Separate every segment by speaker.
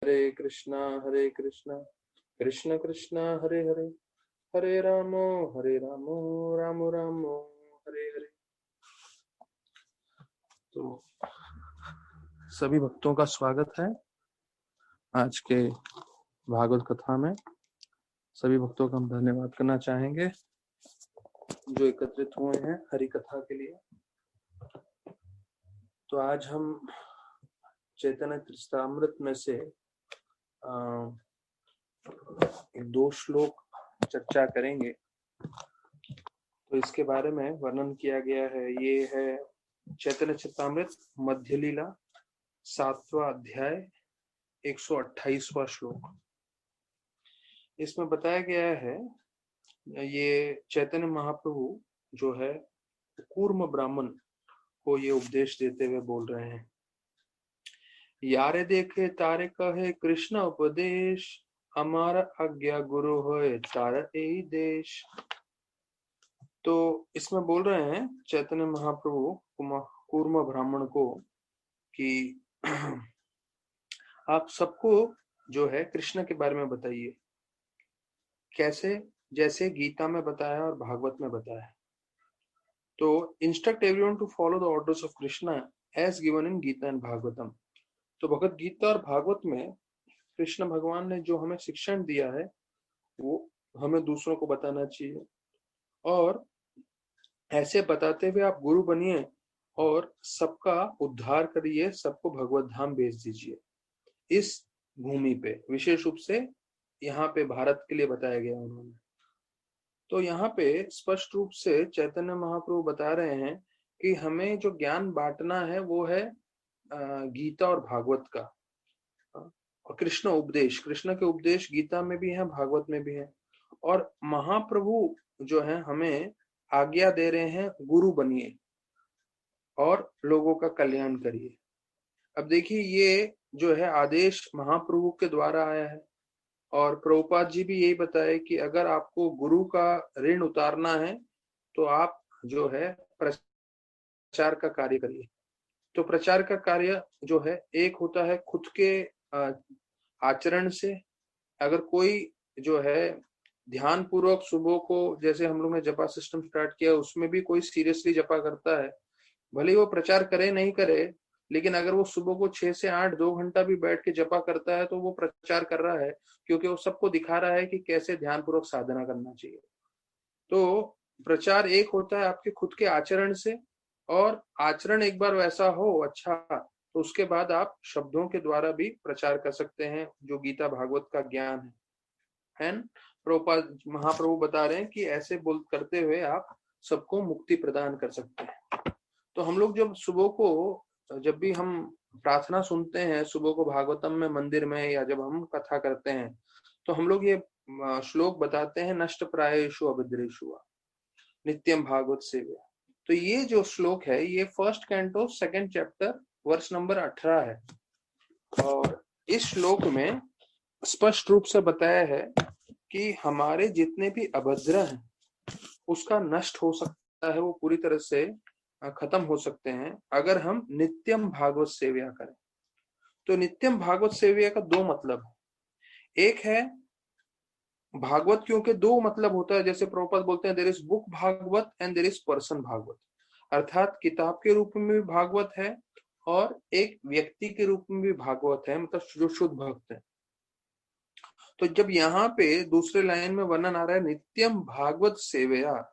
Speaker 1: हरे कृष्णा कृष्ण कृष्ण हरे हरे, हरे रामो राम रामो हरे हरे। तो सभी भक्तों का स्वागत है आज के भागवत कथा में। सभी भक्तों का हम धन्यवाद करना चाहेंगे जो एकत्रित हुए हैं हरि कथा के लिए। तो आज हम चैतन्य चरितामृत में से दो श्लोक चर्चा करेंगे। तो इसके बारे में वर्णन किया गया है। ये है चैतन्य चरितामृत मध्य लीला 7वां अध्याय 128वां श्लोक। इसमें बताया गया है, ये चैतन्य महाप्रभु जो है कूर्म ब्राह्मण को ये उपदेश देते हुए बोल रहे हैं। यारे देखे तारे कहे कृष्ण उपदेश, हमारा आज्ञा गुरु होए तारा ए देश। तो इसमें बोल रहे हैं चैतन्य महाप्रभु कूर्म ब्राह्मण को कि आप सबको जो है कृष्ण के बारे में बताइए, कैसे जैसे गीता में बताया और भागवत में बताया। तो instruct everyone to follow the orders of Krishna as given in Gita and Bhagavatam. तो भगवत गीता और भागवत में कृष्ण भगवान ने जो हमें शिक्षण दिया है वो हमें दूसरों को बताना चाहिए, और ऐसे बताते हुए आप गुरु बनिए और सबका उद्धार करिए, सबको भगवत धाम भेज दीजिए। इस भूमि पे विशेष रूप से यहाँ पे भारत के लिए बताया गया उन्होंने। तो यहाँ पे स्पष्ट रूप से चैतन्य महाप्रभु बता रहे हैं कि हमें जो ज्ञान बांटना है वो है गीता और भागवत का। और कृष्ण उपदेश, कृष्ण के उपदेश गीता में भी है भागवत में भी है। और महाप्रभु जो है हमें आज्ञा दे रहे हैं गुरु बनिए और लोगों का कल्याण करिए। अब देखिए ये जो है आदेश महाप्रभु के द्वारा आया है, और प्रभुपाद जी भी यही बताए कि अगर आपको गुरु का ऋण उतारना है तो आप जो है प्रचार का कार्य करिए। तो प्रचार का कार्य जो है एक होता है खुद के आचरण से। अगर कोई जो है ध्यान पूर्वक सुबह को, जैसे हम लोग ने जपा सिस्टम स्टार्ट किया, उसमें भी कोई सीरियसली जपा करता है, भले वो प्रचार करे नहीं करे, लेकिन अगर वो सुबह को 6 से 8 2 घंटा भी बैठ के जपा करता है तो वो प्रचार कर रहा है, क्योंकि वो सबको दिखा रहा है कि कैसे ध्यान पूर्वक साधना करना चाहिए। तो प्रचार एक होता है आपके खुद के आचरण से, और आचरण एक बार वैसा हो अच्छा तो उसके बाद आप शब्दों के द्वारा भी प्रचार कर सकते हैं जो गीता भागवत का ज्ञान है। प्रभुपाद महाप्रभु बता रहे हैं कि ऐसे बोल करते हुए आप सबको मुक्ति प्रदान कर सकते हैं। तो हम लोग जब सुबह को, जब भी हम प्रार्थना सुनते हैं सुबह को भागवतम में मंदिर में, या जब हम कथा करते हैं, तो हम लोग ये श्लोक बताते हैं, नष्ट प्रायेषु अभद्रेषु नित्यम भागवत सेव्या। तो ये जो श्लोक है ये फर्स्ट कैंटो 2nd चैप्टर वर्ष नंबर 18 है। और इस श्लोक में स्पष्ट रूप से बताया है कि हमारे जितने भी अभद्र हैं उसका नष्ट हो सकता है, वो पूरी तरह से खत्म हो सकते हैं अगर हम नित्यम भागवत सेव्या करें। तो नित्यम भागवत सेव्या का दो मतलब है। एक है भागवत, क्योंकि दो मतलब होता है, जैसे प्रभुपाद बोलते हैं there is book Bhagavat and there is person Bhagavat, अर्थात किताब के रूप में भी भागवत है और एक व्यक्ति के रूप में भी भागवत है, मतलब जो शुद्ध भक्त है। तो जब यहाँ पे दूसरे लाइन में वर्णन आ रहा है नित्यम भागवत सेवया,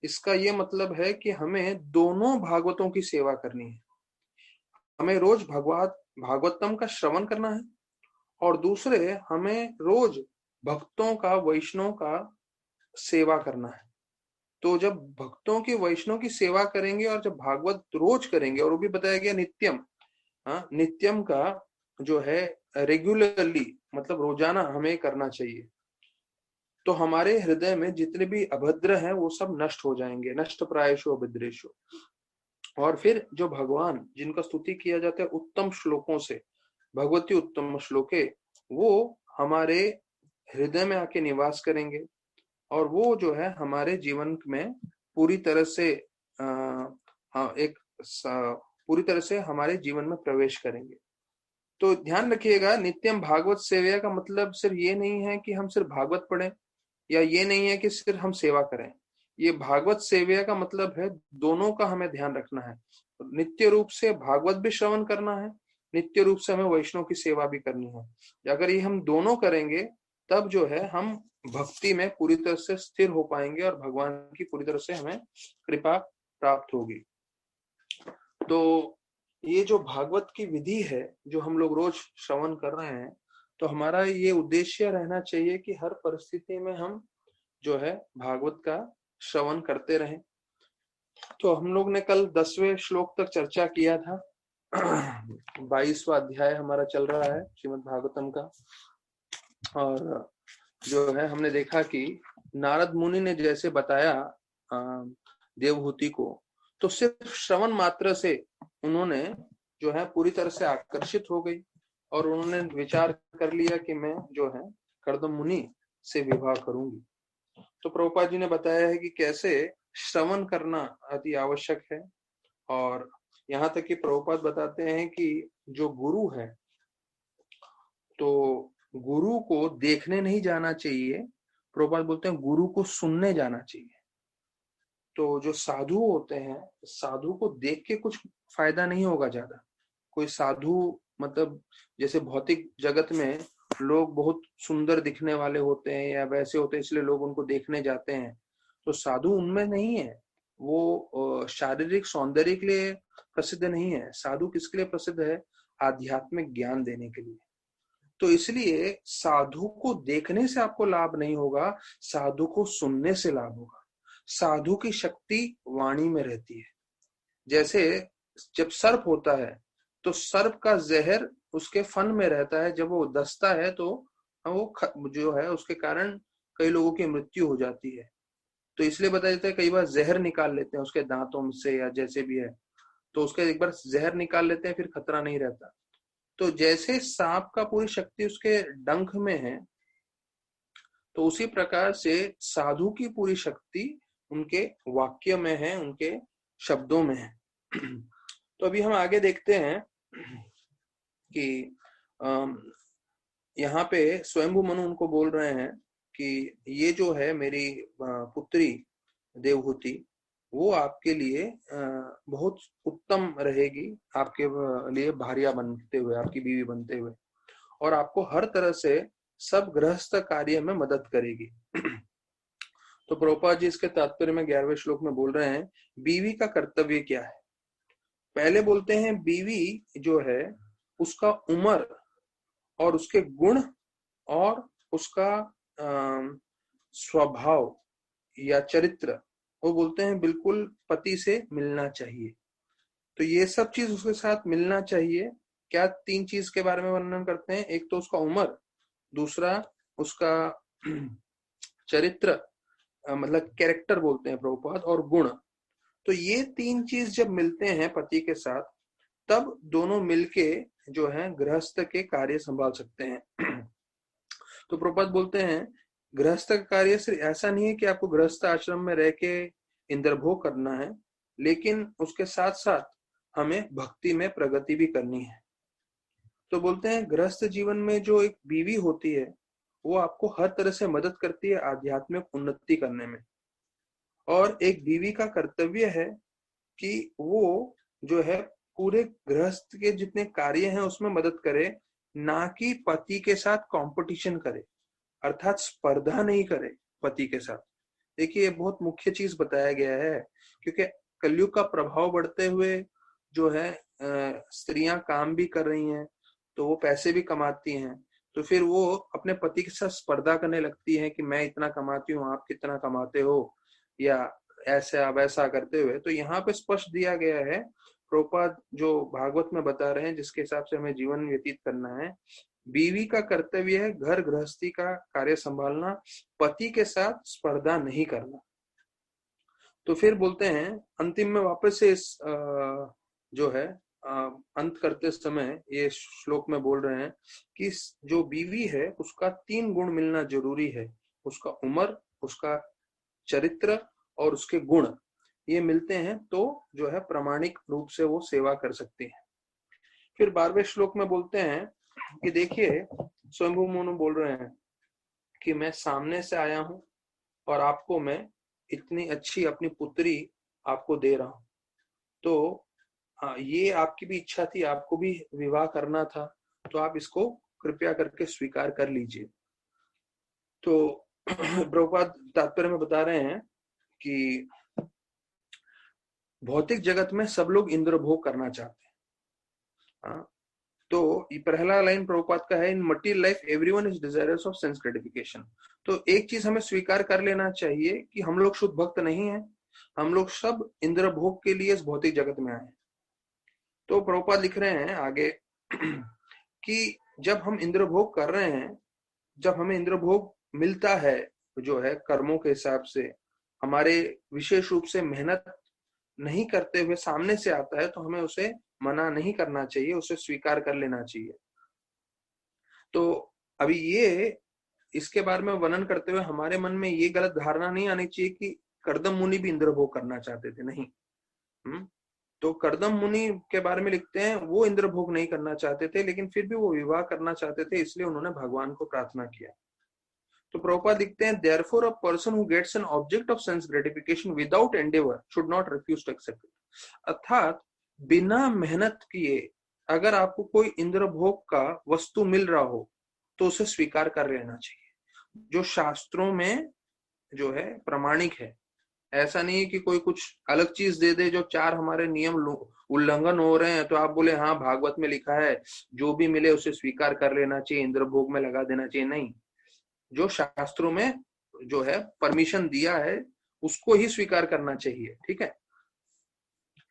Speaker 1: इसका ये मतलब है कि हमें दोनों भागवतों की सेवा करनी है। हमें रोज भागवतम का श्रवण करना है, और दूसरे हमें रोज भक्तों का, वैष्णव का सेवा करना है। तो जब भक्तों की, वैष्णव की सेवा करेंगे और जब भागवत रोज करेंगे, और वो भी बताया गया नित्यम, नित्यम का जो है रेगुलरली, मतलब रोजाना हमें करना चाहिए, तो हमारे हृदय में जितने भी अभद्र हैं वो सब नष्ट हो जाएंगे। नष्ट प्रायेषु अभद्रेषु। और फिर जो भगवान जिनका स्तुति किया जाता है उत्तम श्लोकों से, भगवती उत्तम श्लोके, वो हमारे हृदय में आके निवास करेंगे, और वो जो है हमारे जीवन में पूरी तरह से पूरी तरह से हमारे जीवन में प्रवेश करेंगे। तो ध्यान रखिएगा, नित्यम भागवत सेवया का मतलब सिर्फ ये नहीं है कि हम सिर्फ भागवत पढ़ें, या ये नहीं है कि सिर्फ हम सेवा करें। ये भागवत सेवया का मतलब है दोनों का हमें ध्यान रखना है। नित्य रूप से भागवत भी श्रवण करना है, नित्य रूप से हमें वैष्णव की सेवा भी करनी है। अगर ये हम दोनों करेंगे तब जो है हम भक्ति में पूरी तरह से स्थिर हो पाएंगे और भगवान की पूरी तरह से हमें कृपा प्राप्त होगी। तो ये जो भागवत की विधि है जो हम लोग रोज श्रवण कर रहे हैं, तो हमारा ये उद्देश्य रहना चाहिए कि हर परिस्थिति में हम जो है भागवत का श्रवण करते रहें। तो हम लोग ने कल 10वें श्लोक तक चर्चा किया था। 22वां अध्याय हमारा चल रहा है श्रीमद् भागवतम का, और जो है हमने देखा कि नारद मुनि ने जैसे बताया देवहूति को, तो सिर्फ श्रवण मात्र से उन्होंने जो है पूरी तरह से आकर्षित हो गई और उन्होंने विचार कर लिया कि मैं जो है कर्दम मुनि से विवाह करूंगी। तो प्रभुपाद जी ने बताया है कि कैसे श्रवण करना अति आवश्यक है, और यहाँ तक कि प्रभुपाद बताते हैं कि जो गुरु है तो गुरु को देखने नहीं जाना चाहिए, प्रभुपाद बोलते हैं गुरु को सुनने जाना चाहिए। तो जो साधु होते हैं, साधु को देख के कुछ फायदा नहीं होगा ज्यादा। कोई साधु मतलब जैसे भौतिक जगत में लोग बहुत सुंदर दिखने वाले होते हैं या वैसे होते हैं इसलिए लोग उनको देखने जाते हैं, तो साधु उनमें नहीं है। वो शारीरिक सौंदर्य के लिए प्रसिद्ध नहीं है। साधु किसके लिए प्रसिद्ध है? आध्यात्मिक ज्ञान देने के लिए। तो इसलिए साधु को देखने से आपको लाभ नहीं होगा, साधु को सुनने से लाभ होगा। साधु की शक्ति वाणी में रहती है। जैसे जब सर्प होता है तो सर्प का जहर उसके फन में रहता है, जब वो दसता है तो वो जो है उसके कारण कई लोगों की मृत्यु हो जाती है। तो इसलिए बताया जाता है कई बार जहर निकाल लेते हैं उसके दांतों से या जैसे भी है, तो उसके एक बार जहर निकाल लेते हैं फिर खतरा नहीं रहता। तो जैसे सांप का पूरी शक्ति उसके डंक में है, तो उसी प्रकार से साधु की पूरी शक्ति उनके वाक्य में है, उनके शब्दों में है। तो अभी हम आगे देखते हैं कि यहाँ पे स्वयंभू मनु उनको बोल रहे हैं कि ये जो है मेरी पुत्री देवहूति, वो आपके लिए बहुत उत्तम रहेगी, आपके लिए भार्या बनते हुए, आपकी बीवी बनते हुए, और आपको हर तरह से सब गृहस्थ कार्य में मदद करेगी। तो प्रभुपाद जी इसके तात्पर्य में 11वें श्लोक में बोल रहे हैं बीवी का कर्तव्य क्या है। पहले बोलते हैं बीवी जो है उसका उम्र और उसके गुण और उसका स्वभाव या चरित्र, वो बोलते हैं बिल्कुल पति से मिलना चाहिए। तो ये सब चीज उसके साथ मिलना चाहिए। क्या 3 चीज के बारे में वर्णन करते हैं? एक तो उसका उम्र, दूसरा उसका चरित्र मतलब कैरेक्टर बोलते हैं प्रभुपाद, और गुण। तो ये 3 चीज जब मिलते हैं पति के साथ, तब दोनों मिलके जो है गृहस्थ के कार्य संभाल सकते हैं। तो प्रभुपाद बोलते हैं गृहस्थ का कार्य सिर्फ ऐसा नहीं है कि आपको गृहस्थ आश्रम में रह के इंद्रभोग करना है, लेकिन उसके साथ साथ हमें भक्ति में प्रगति भी करनी है। तो बोलते हैं गृहस्थ जीवन में जो एक बीवी होती है वो आपको हर तरह से मदद करती है आध्यात्मिक उन्नति करने में, और एक बीवी का कर्तव्य है कि वो जो है पूरे गृहस्थ के जितने कार्य हैं उसमें मदद करे, ना कि पति के साथ कंपटीशन करे, अर्थात स्पर्धा नहीं करे पति के साथ। देखिए ये बहुत मुख्य चीज बताया गया है, क्योंकि कलयुग का प्रभाव बढ़ते हुए जो है स्त्रियां काम भी कर रही हैं तो वो पैसे भी कमाती हैं, तो फिर वो अपने पति के साथ स्पर्धा करने लगती है कि मैं इतना कमाती हूँ, आप कितना कमाते हो, या ऐसा वैसा करते हुए। तो यहाँ पे स्पष्ट दिया गया है, प्रभुपाद जो भागवत में बता रहे हैं जिसके हिसाब से हमें जीवन व्यतीत करना है, बीवी का कर्तव्य है घर गृहस्थी का कार्य संभालना, पति के साथ स्पर्धा नहीं करना। तो फिर बोलते हैं अंतिम में वापस से इस जो है अंत करते समय ये श्लोक में बोल रहे हैं कि जो बीवी है उसका 3 गुण मिलना जरूरी है, उसका उम्र, उसका चरित्र और उसके गुण। ये मिलते हैं तो जो है प्रामाणिक रूप से वो सेवा कर सकती है। फिर 12वें श्लोक में बोलते हैं कि देखिए स्वयंभू मनु बोल रहे हैं कि मैं सामने से आया हूं और आपको मैं इतनी अच्छी अपनी पुत्री आपको दे रहा हूं। तो ये आपकी भी इच्छा थी, आपको भी विवाह करना था, तो आप इसको कृपया करके स्वीकार कर लीजिए। तो प्रभुपाद तात्पर्य में बता रहे हैं कि भौतिक जगत में सब लोग इंद्र भोग करना चाहते हैं। तो ये पहला लाइन प्रभुपाद का है, in material life everyone is desirous of sense gratification. तो एक चीज हमें स्वीकार कर लेना चाहिए कि हम लोग शुद्ध भक्त नहीं है, हम लोग सब इंद्र भोग के लिए इस भौतिक जगत में आए। तो प्रभुपाद लिख रहे हैं आगे कि जब हम इंद्र भोग कर रहे हैं, जब हमें इंद्र भोग मिलता है जो है कर्मों के हिसाब से, हमारे विशेष रूप से मेहनत नहीं करते हुए सामने से आता है, तो हमें उसे मना नहीं करना चाहिए, उसे स्वीकार कर लेना चाहिए। तो अभी ये इसके बारे में वर्णन करते हुए हमारे मन में ये गलत धारणा नहीं आनी चाहिए कि कर्दम मुनि भी इंद्र भोग करना चाहते थे, नहीं। तो कर्दम मुनि के बारे में लिखते हैं वो इंद्र भोग नहीं करना चाहते थे, लेकिन फिर भी वो विवाह करना चाहते थे, इसलिए उन्होंने भगवान को प्रार्थना किया। तो प्रभुपाद लिखते हैं, therefore a person who gets an object of sense gratification without endeavor should not refuse to accept it। अर्थात बिना मेहनत किए अगर आपको कोई इंद्र भोग का वस्तु मिल रहा हो तो उसे स्वीकार कर लेना चाहिए, जो शास्त्रों में जो है प्रमाणिक है। ऐसा नहीं है कि कोई कुछ अलग चीज दे दे जो चार हमारे नियम उल्लंघन हो रहे हैं तो आप बोले हाँ भागवत में लिखा है जो भी मिले उसे स्वीकार कर लेना चाहिए, इंद्र भोग में लगा देना चाहिए। नहीं, जो शास्त्रों में जो है परमिशन दिया है उसको ही स्वीकार करना चाहिए। ठीक है,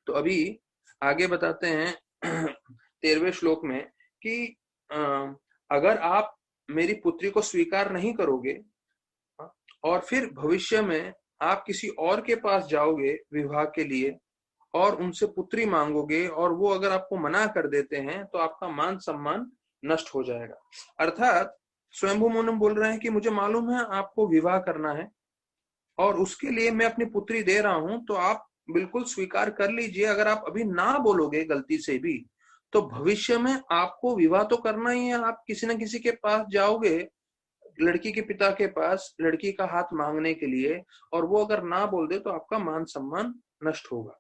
Speaker 1: तो अभी आगे बताते हैं 13वें श्लोक में कि अगर आप मेरी पुत्री को स्वीकार नहीं करोगे और फिर भविष्य में आप किसी और के पास जाओगे विवाह के लिए और उनसे पुत्री मांगोगे और वो अगर आपको मना कर देते हैं तो आपका मान सम्मान नष्ट हो जाएगा। अर्थात स्वयंभू मनु बोल रहे हैं कि मुझे मालूम है आपको विवाह करना है और उसके लिए मैं अपनी पुत्री दे रहा हूं, तो आप बिल्कुल स्वीकार कर लीजिए। अगर आप अभी ना बोलोगे गलती से भी तो भविष्य में आपको विवाह तो करना ही है, आप किसी न किसी के पास जाओगे, लड़की के पिता के पास लड़की का हाथ मांगने के लिए, और वो अगर ना बोल दे तो आपका मान सम्मान नष्ट होगा।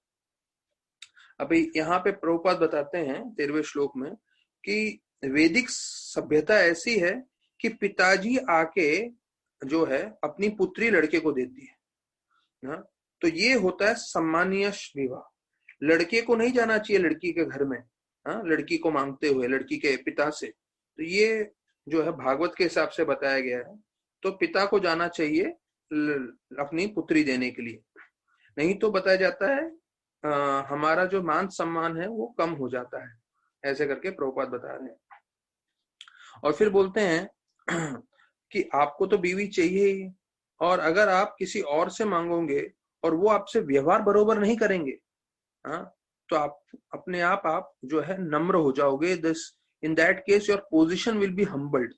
Speaker 1: अभी यहाँ पे प्रभुपाद बताते हैं 13वें श्लोक में कि वैदिक सभ्यता ऐसी है कि पिताजी आके जो है अपनी पुत्री लड़के को देती है ना, तो ये होता है सम्मानीय विवाह। लड़के को नहीं जाना चाहिए लड़की के घर में लड़की को मांगते हुए लड़की के पिता से, तो ये जो है भागवत के हिसाब से बताया गया है। तो पिता को जाना चाहिए अपनी पुत्री देने के लिए, नहीं तो बताया जाता है हमारा जो मान सम्मान है वो कम हो जाता है, ऐसे करके प्रभुपाद बता रहे हैं। और फिर बोलते हैं कि आपको तो बीवी चाहिए ही, और अगर आप किसी और से मांगोगे और वो आपसे व्यवहार बरोबर नहीं करेंगे तो आप अपने आप जो है नम्र हो जाओगे। This in that case your position will be humbled.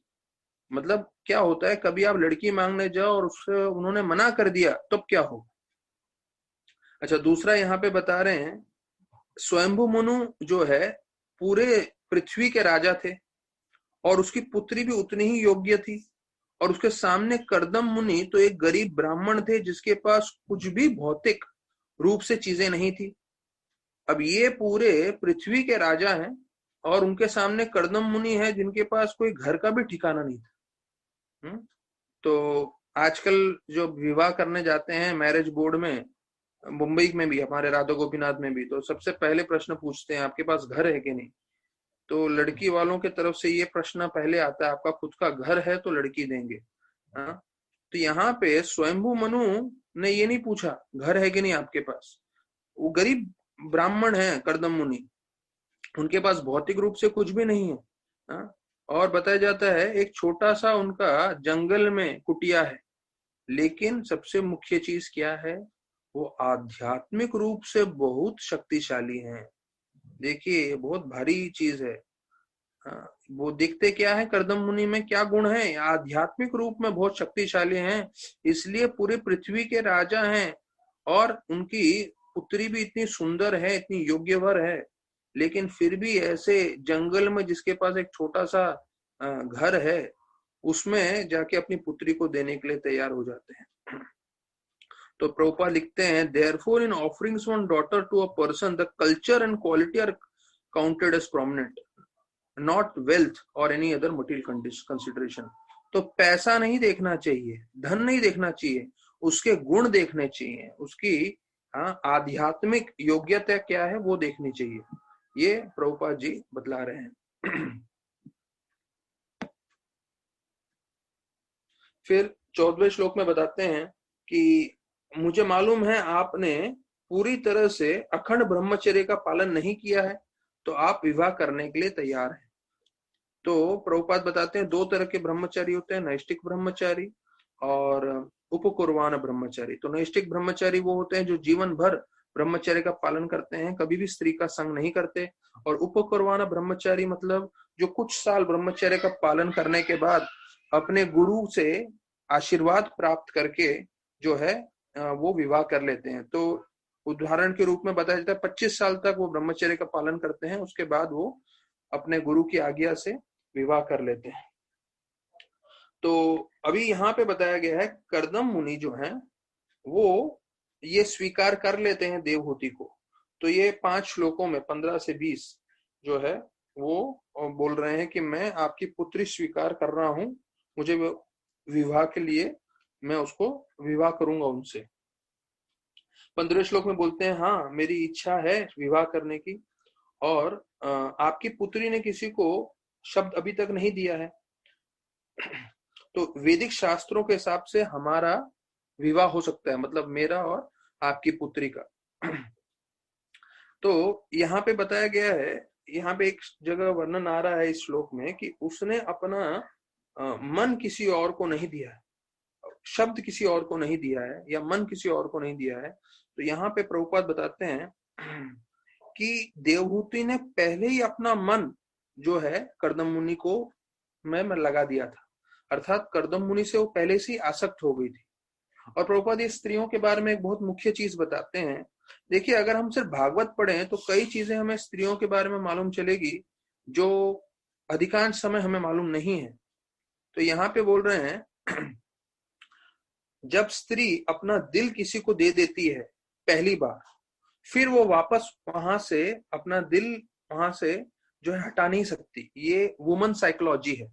Speaker 1: मतलब क्या होता है, कभी आप लड़की मांगने जाओ और उससे उन्होंने मना कर दिया तब क्या हो। अच्छा, दूसरा यहाँ पे बता रहे हैं स्वयंभू मनु जो है पूरे पृथ्वी के राजा थे और उसकी पुत्री भी उतनी ही योग्य थी, और उसके सामने कर्दम मुनि तो एक गरीब ब्राह्मण थे जिसके पास कुछ भी भौतिक रूप से चीजें नहीं थी। अब ये पूरे पृथ्वी के राजा हैं और उनके सामने कर्दम मुनि है जिनके पास कोई घर का भी ठिकाना नहीं था। तो आजकल जो विवाह करने जाते हैं मैरिज बोर्ड में, मुंबई में भी, हमारे राधा गोपीनाथ में भी, तो सबसे पहले प्रश्न पूछते हैं आपके पास घर है कि नहीं। तो लड़की वालों के तरफ से ये प्रश्न पहले आता है, आपका खुद का घर है तो लड़की देंगे। तो यहाँ पे स्वयंभू मनु ने ये नहीं पूछा घर है कि नहीं आपके पास। वो गरीब ब्राह्मण है कर्दम मुनि, उनके पास भौतिक रूप से कुछ भी नहीं है। और बताया जाता है एक छोटा सा उनका जंगल में कुटिया है, लेकिन सबसे मुख्य चीज क्या है, वो आध्यात्मिक रूप से बहुत शक्तिशाली हैं। देखिए बहुत भारी चीज है। वो दिखते क्या है कर्दम मुनि में, क्या गुण है, आध्यात्मिक रूप में बहुत शक्तिशाली हैं, इसलिए पूरी पृथ्वी के राजा हैं और उनकी पुत्री भी इतनी सुंदर है, इतनी योग्यवर है। लेकिन फिर भी ऐसे जंगल में जिसके पास एक छोटा सा घर है, उसमें जाके अपनी पुत्री को देने के लिए तैयार हो जाते हैं। तो प्रभुपाद लिखते हैं, therefore in offerings one daughter to a person the culture and quality are counted as prominent, not wealth or any other material consideration. तो पैसा नहीं देखना चाहिए, धन नहीं देखना चाहिए, उसके गुण देखने चाहिए, उसकी आध्यात्मिक योग्यता क्या है वो देखनी चाहिए। ये प्रभुपाद जी बतला रहे हैं। फिर 14वें श्लोक में बताते हैं कि मुझे मालूम है आपने पूरी तरह से अखंड ब्रह्मचर्य का पालन नहीं किया है, तो आप विवाह करने के लिए तैयार हैं। तो प्रभुपाद बताते हैं 2 तरह के ब्रह्मचारी होते हैं, नैष्टिक ब्रह्मचारी और उपकुर्वाण ब्रह्मचारी। तो नैष्टिक ब्रह्मचारी वो होते हैं जो जीवन भर ब्रह्मचर्य का पालन करते हैं, कभी भी स्त्री का संग नहीं करते। और उपकुर्वाण ब्रह्मचारी मतलब जो कुछ साल ब्रह्मचर्य का पालन करने के बाद अपने गुरु से आशीर्वाद प्राप्त करके जो है वो विवाह कर लेते हैं। तो उदाहरण के रूप में बताया जाता है 25 साल तक वो ब्रह्मचर्य का पालन करते हैं, उसके बाद वो अपने गुरु की आज्ञा से विवाह कर लेते हैं। तो अभी यहाँ पे बताया गया है कर्दम मुनि जो हैं वो ये स्वीकार कर लेते हैं देवहूति को। तो ये 5 श्लोकों में 15 से 20 जो है वो बोल रहे हैं कि मैं आपकी पुत्री स्वीकार कर रहा हूं, मुझे विवाह के लिए मैं उसको विवाह करूंगा उनसे। 15वें श्लोक में बोलते हैं, हाँ मेरी इच्छा है विवाह करने की, और आपकी पुत्री ने किसी को शब्द अभी तक नहीं दिया है। तो वैदिक शास्त्रों के हिसाब से हमारा विवाह हो सकता है, मतलब मेरा और आपकी पुत्री का। तो यहाँ पे बताया गया है, यहाँ पे एक जगह वर्णन आ रहा है इस श्लोक में कि उसने अपना मन किसी और को नहीं दिया है, शब्द किसी और को नहीं दिया है, या मन किसी और को नहीं दिया है। तो यहाँ पे प्रभुपाद बताते हैं कि देवहूति ने पहले ही अपना मन जो है कर्दम मुनि को मैं लगा दिया था, अर्थात कर्दम मुनि से वो पहले से ही आसक्त हो गई थी। और प्रभुपाद ये स्त्रियों के बारे में एक बहुत मुख्य चीज बताते हैं। देखिए, अगर हम सिर्फ भागवत पढ़ें तो कई चीजें हमें स्त्रियों के बारे में मालूम चलेगी जो अधिकांश समय हमें मालूम नहीं है। तो यहाँ पे बोल रहे हैं, जब स्त्री अपना दिल किसी को दे देती है पहली बार, फिर वो वापस वहां से अपना दिल वहां से जो है हटा नहीं सकती। ये वुमन साइकोलॉजी है।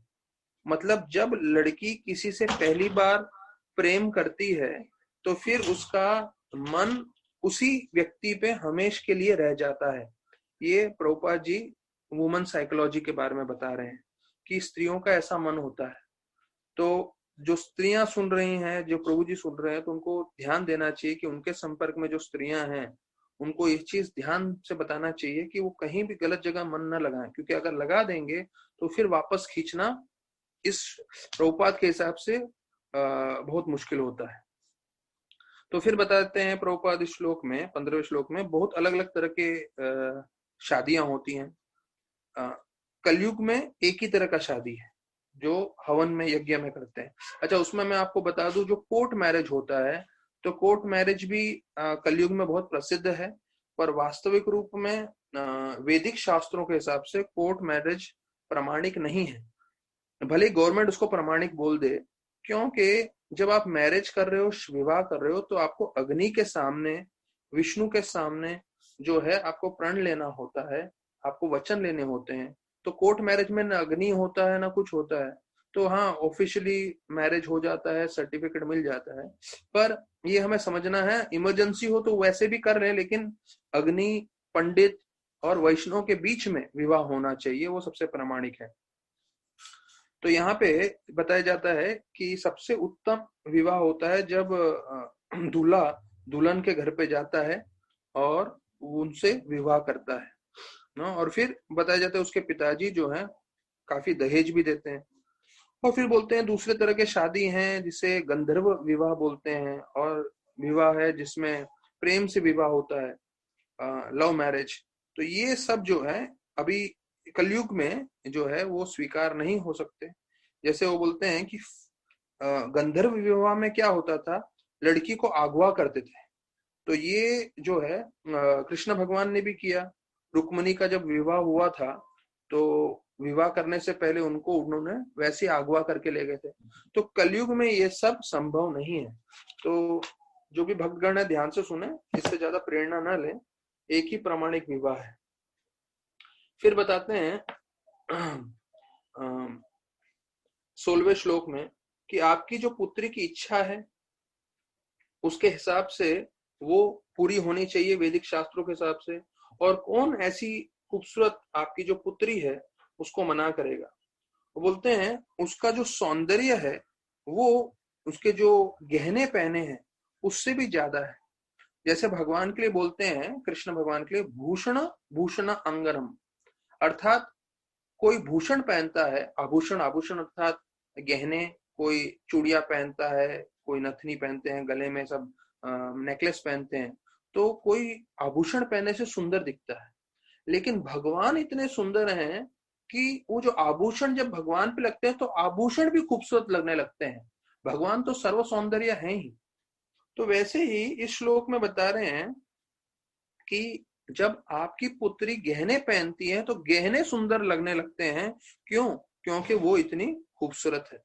Speaker 1: मतलब जब लड़की किसी से पहली बार प्रेम करती है तो फिर उसका मन उसी व्यक्ति पे हमेश के लिए रह जाता है। ये प्रभुपाद जी वुमन साइकोलॉजी के बारे में बता रहे हैं कि स्त्रियों का ऐसा मन होता है। तो जो स्त्रियां सुन रही हैं, जो प्रभु जी सुन रहे हैं, तो उनको ध्यान देना चाहिए कि उनके संपर्क में जो स्त्रियां हैं उनको ये चीज ध्यान से बताना चाहिए कि वो कहीं भी गलत जगह मन न लगाएं, क्योंकि अगर लगा देंगे तो फिर वापस खींचना इस प्रभुपाद के हिसाब से बहुत मुश्किल होता है। तो फिर बताते हैं प्रभुपाद इस श्लोक में 15वें श्लोक में बहुत अलग अलग तरह के शादियां होती हैं। कलयुग में एक ही तरह का शादी है जो हवन में यज्ञ में करते हैं। अच्छा, उसमें मैं आपको बता दूं, जो कोर्ट मैरिज होता है, तो कोर्ट मैरिज भी कलयुग में बहुत प्रसिद्ध है, पर वास्तविक रूप में वैदिक शास्त्रों के हिसाब से कोर्ट मैरिज प्रामाणिक नहीं है। भले गवर्नमेंट उसको प्रामाणिक बोल दे, क्योंकि जब आप मैरिज कर रहे हो, विवाह कर रहे हो, तो आपको अग्नि के सामने, विष्णु के सामने जो है आपको प्रण लेना होता है, आपको वचन लेने होते हैं। तो कोर्ट मैरिज में ना अग्नि होता है ना कुछ होता है। तो हाँ, ऑफिशियली मैरिज हो जाता है, सर्टिफिकेट मिल जाता है, पर ये हमें समझना है, इमरजेंसी हो तो वैसे भी कर रहे हैं, लेकिन अग्नि, पंडित और वैष्णव के बीच में विवाह होना चाहिए, वो सबसे प्रामाणिक है। तो यहाँ पे बताया जाता है कि सबसे उत्तम विवाह होता है जब दूल्हा दुल्हन के घर पे जाता है और उनसे विवाह करता है ना। और फिर बताया जाता है उसके पिताजी जो हैं काफी दहेज भी देते हैं। और फिर बोलते हैं दूसरे तरह के शादी हैं जिसे गंधर्व विवाह बोलते हैं, और विवाह है जिसमें प्रेम से विवाह होता है, लव मैरिज। तो ये सब जो है अभी कलयुग में जो है वो स्वीकार नहीं हो सकते। जैसे वो बोलते हैं कि गंधर्व विवाह में क्या होता था, लड़की को अगवा करते थे। तो ये जो है कृष्ण भगवान ने भी किया, रुक्मणी का जब विवाह हुआ था तो विवाह करने से पहले उनको उन्होंने वैसे अगवा करके ले गए थे। तो कलयुग में ये सब संभव नहीं है। तो जो भी भक्तगण है ध्यान से सुने, इससे ज्यादा प्रेरणा ना लें, एक ही प्रामाणिक विवाह है। फिर बताते हैं 16वें श्लोक में कि आपकी जो पुत्री की इच्छा है उसके हिसाब से वो पूरी होनी चाहिए वैदिक शास्त्रों के हिसाब से। और कौन ऐसी खूबसूरत आपकी जो पुत्री है उसको मना करेगा। वो बोलते हैं उसका जो सौंदर्य है वो उसके जो गहने पहने हैं उससे भी ज्यादा है। जैसे भगवान के लिए बोलते हैं, कृष्ण भगवान के लिए भूषण भूषण अंगरम, अर्थात कोई भूषण पहनता है, आभूषण, आभूषण अर्थात गहने, कोई चूड़िया पहनता है, कोई नथनी पहनते हैं, गले में सब नेकलेस पहनते हैं, तो कोई आभूषण पहनने से सुंदर दिखता है। लेकिन भगवान इतने सुंदर हैं कि वो जो आभूषण जब भगवान पे लगते हैं तो आभूषण भी खूबसूरत लगने लगते हैं। भगवान तो सर्व सौंदर्य है ही। तो वैसे ही इस श्लोक में बता रहे हैं कि जब आपकी पुत्री गहने पहनती है तो गहने सुंदर लगने लगते हैं। क्यों? क्योंकि वो इतनी खूबसूरत है।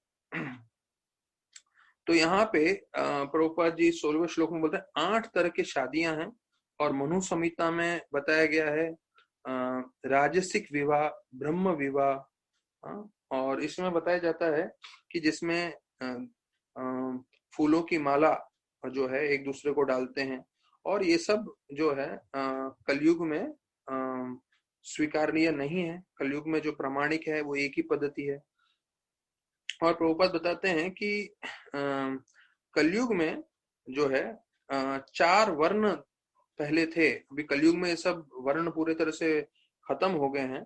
Speaker 1: तो यहाँ पे प्रभुपाद जी 16वें श्लोक में बोलते हैं 8 तरह की शादियां हैं और मनु संहिता में बताया गया है राजसिक विवाह, ब्रह्म विवाह, और इसमें बताया जाता है कि जिसमें फूलों की माला जो है एक दूसरे को डालते हैं, और ये सब जो है कलयुग में स्वीकारनीय नहीं है। कलयुग में जो प्रामाणिक है वो एक ही पद्धति है। और प्रभुपाद बताते हैं कि कलयुग में जो है 4 वर्ण पहले थे। अभी कलयुग में ये सब वर्ण पूरे तरह से खत्म हो गए हैं,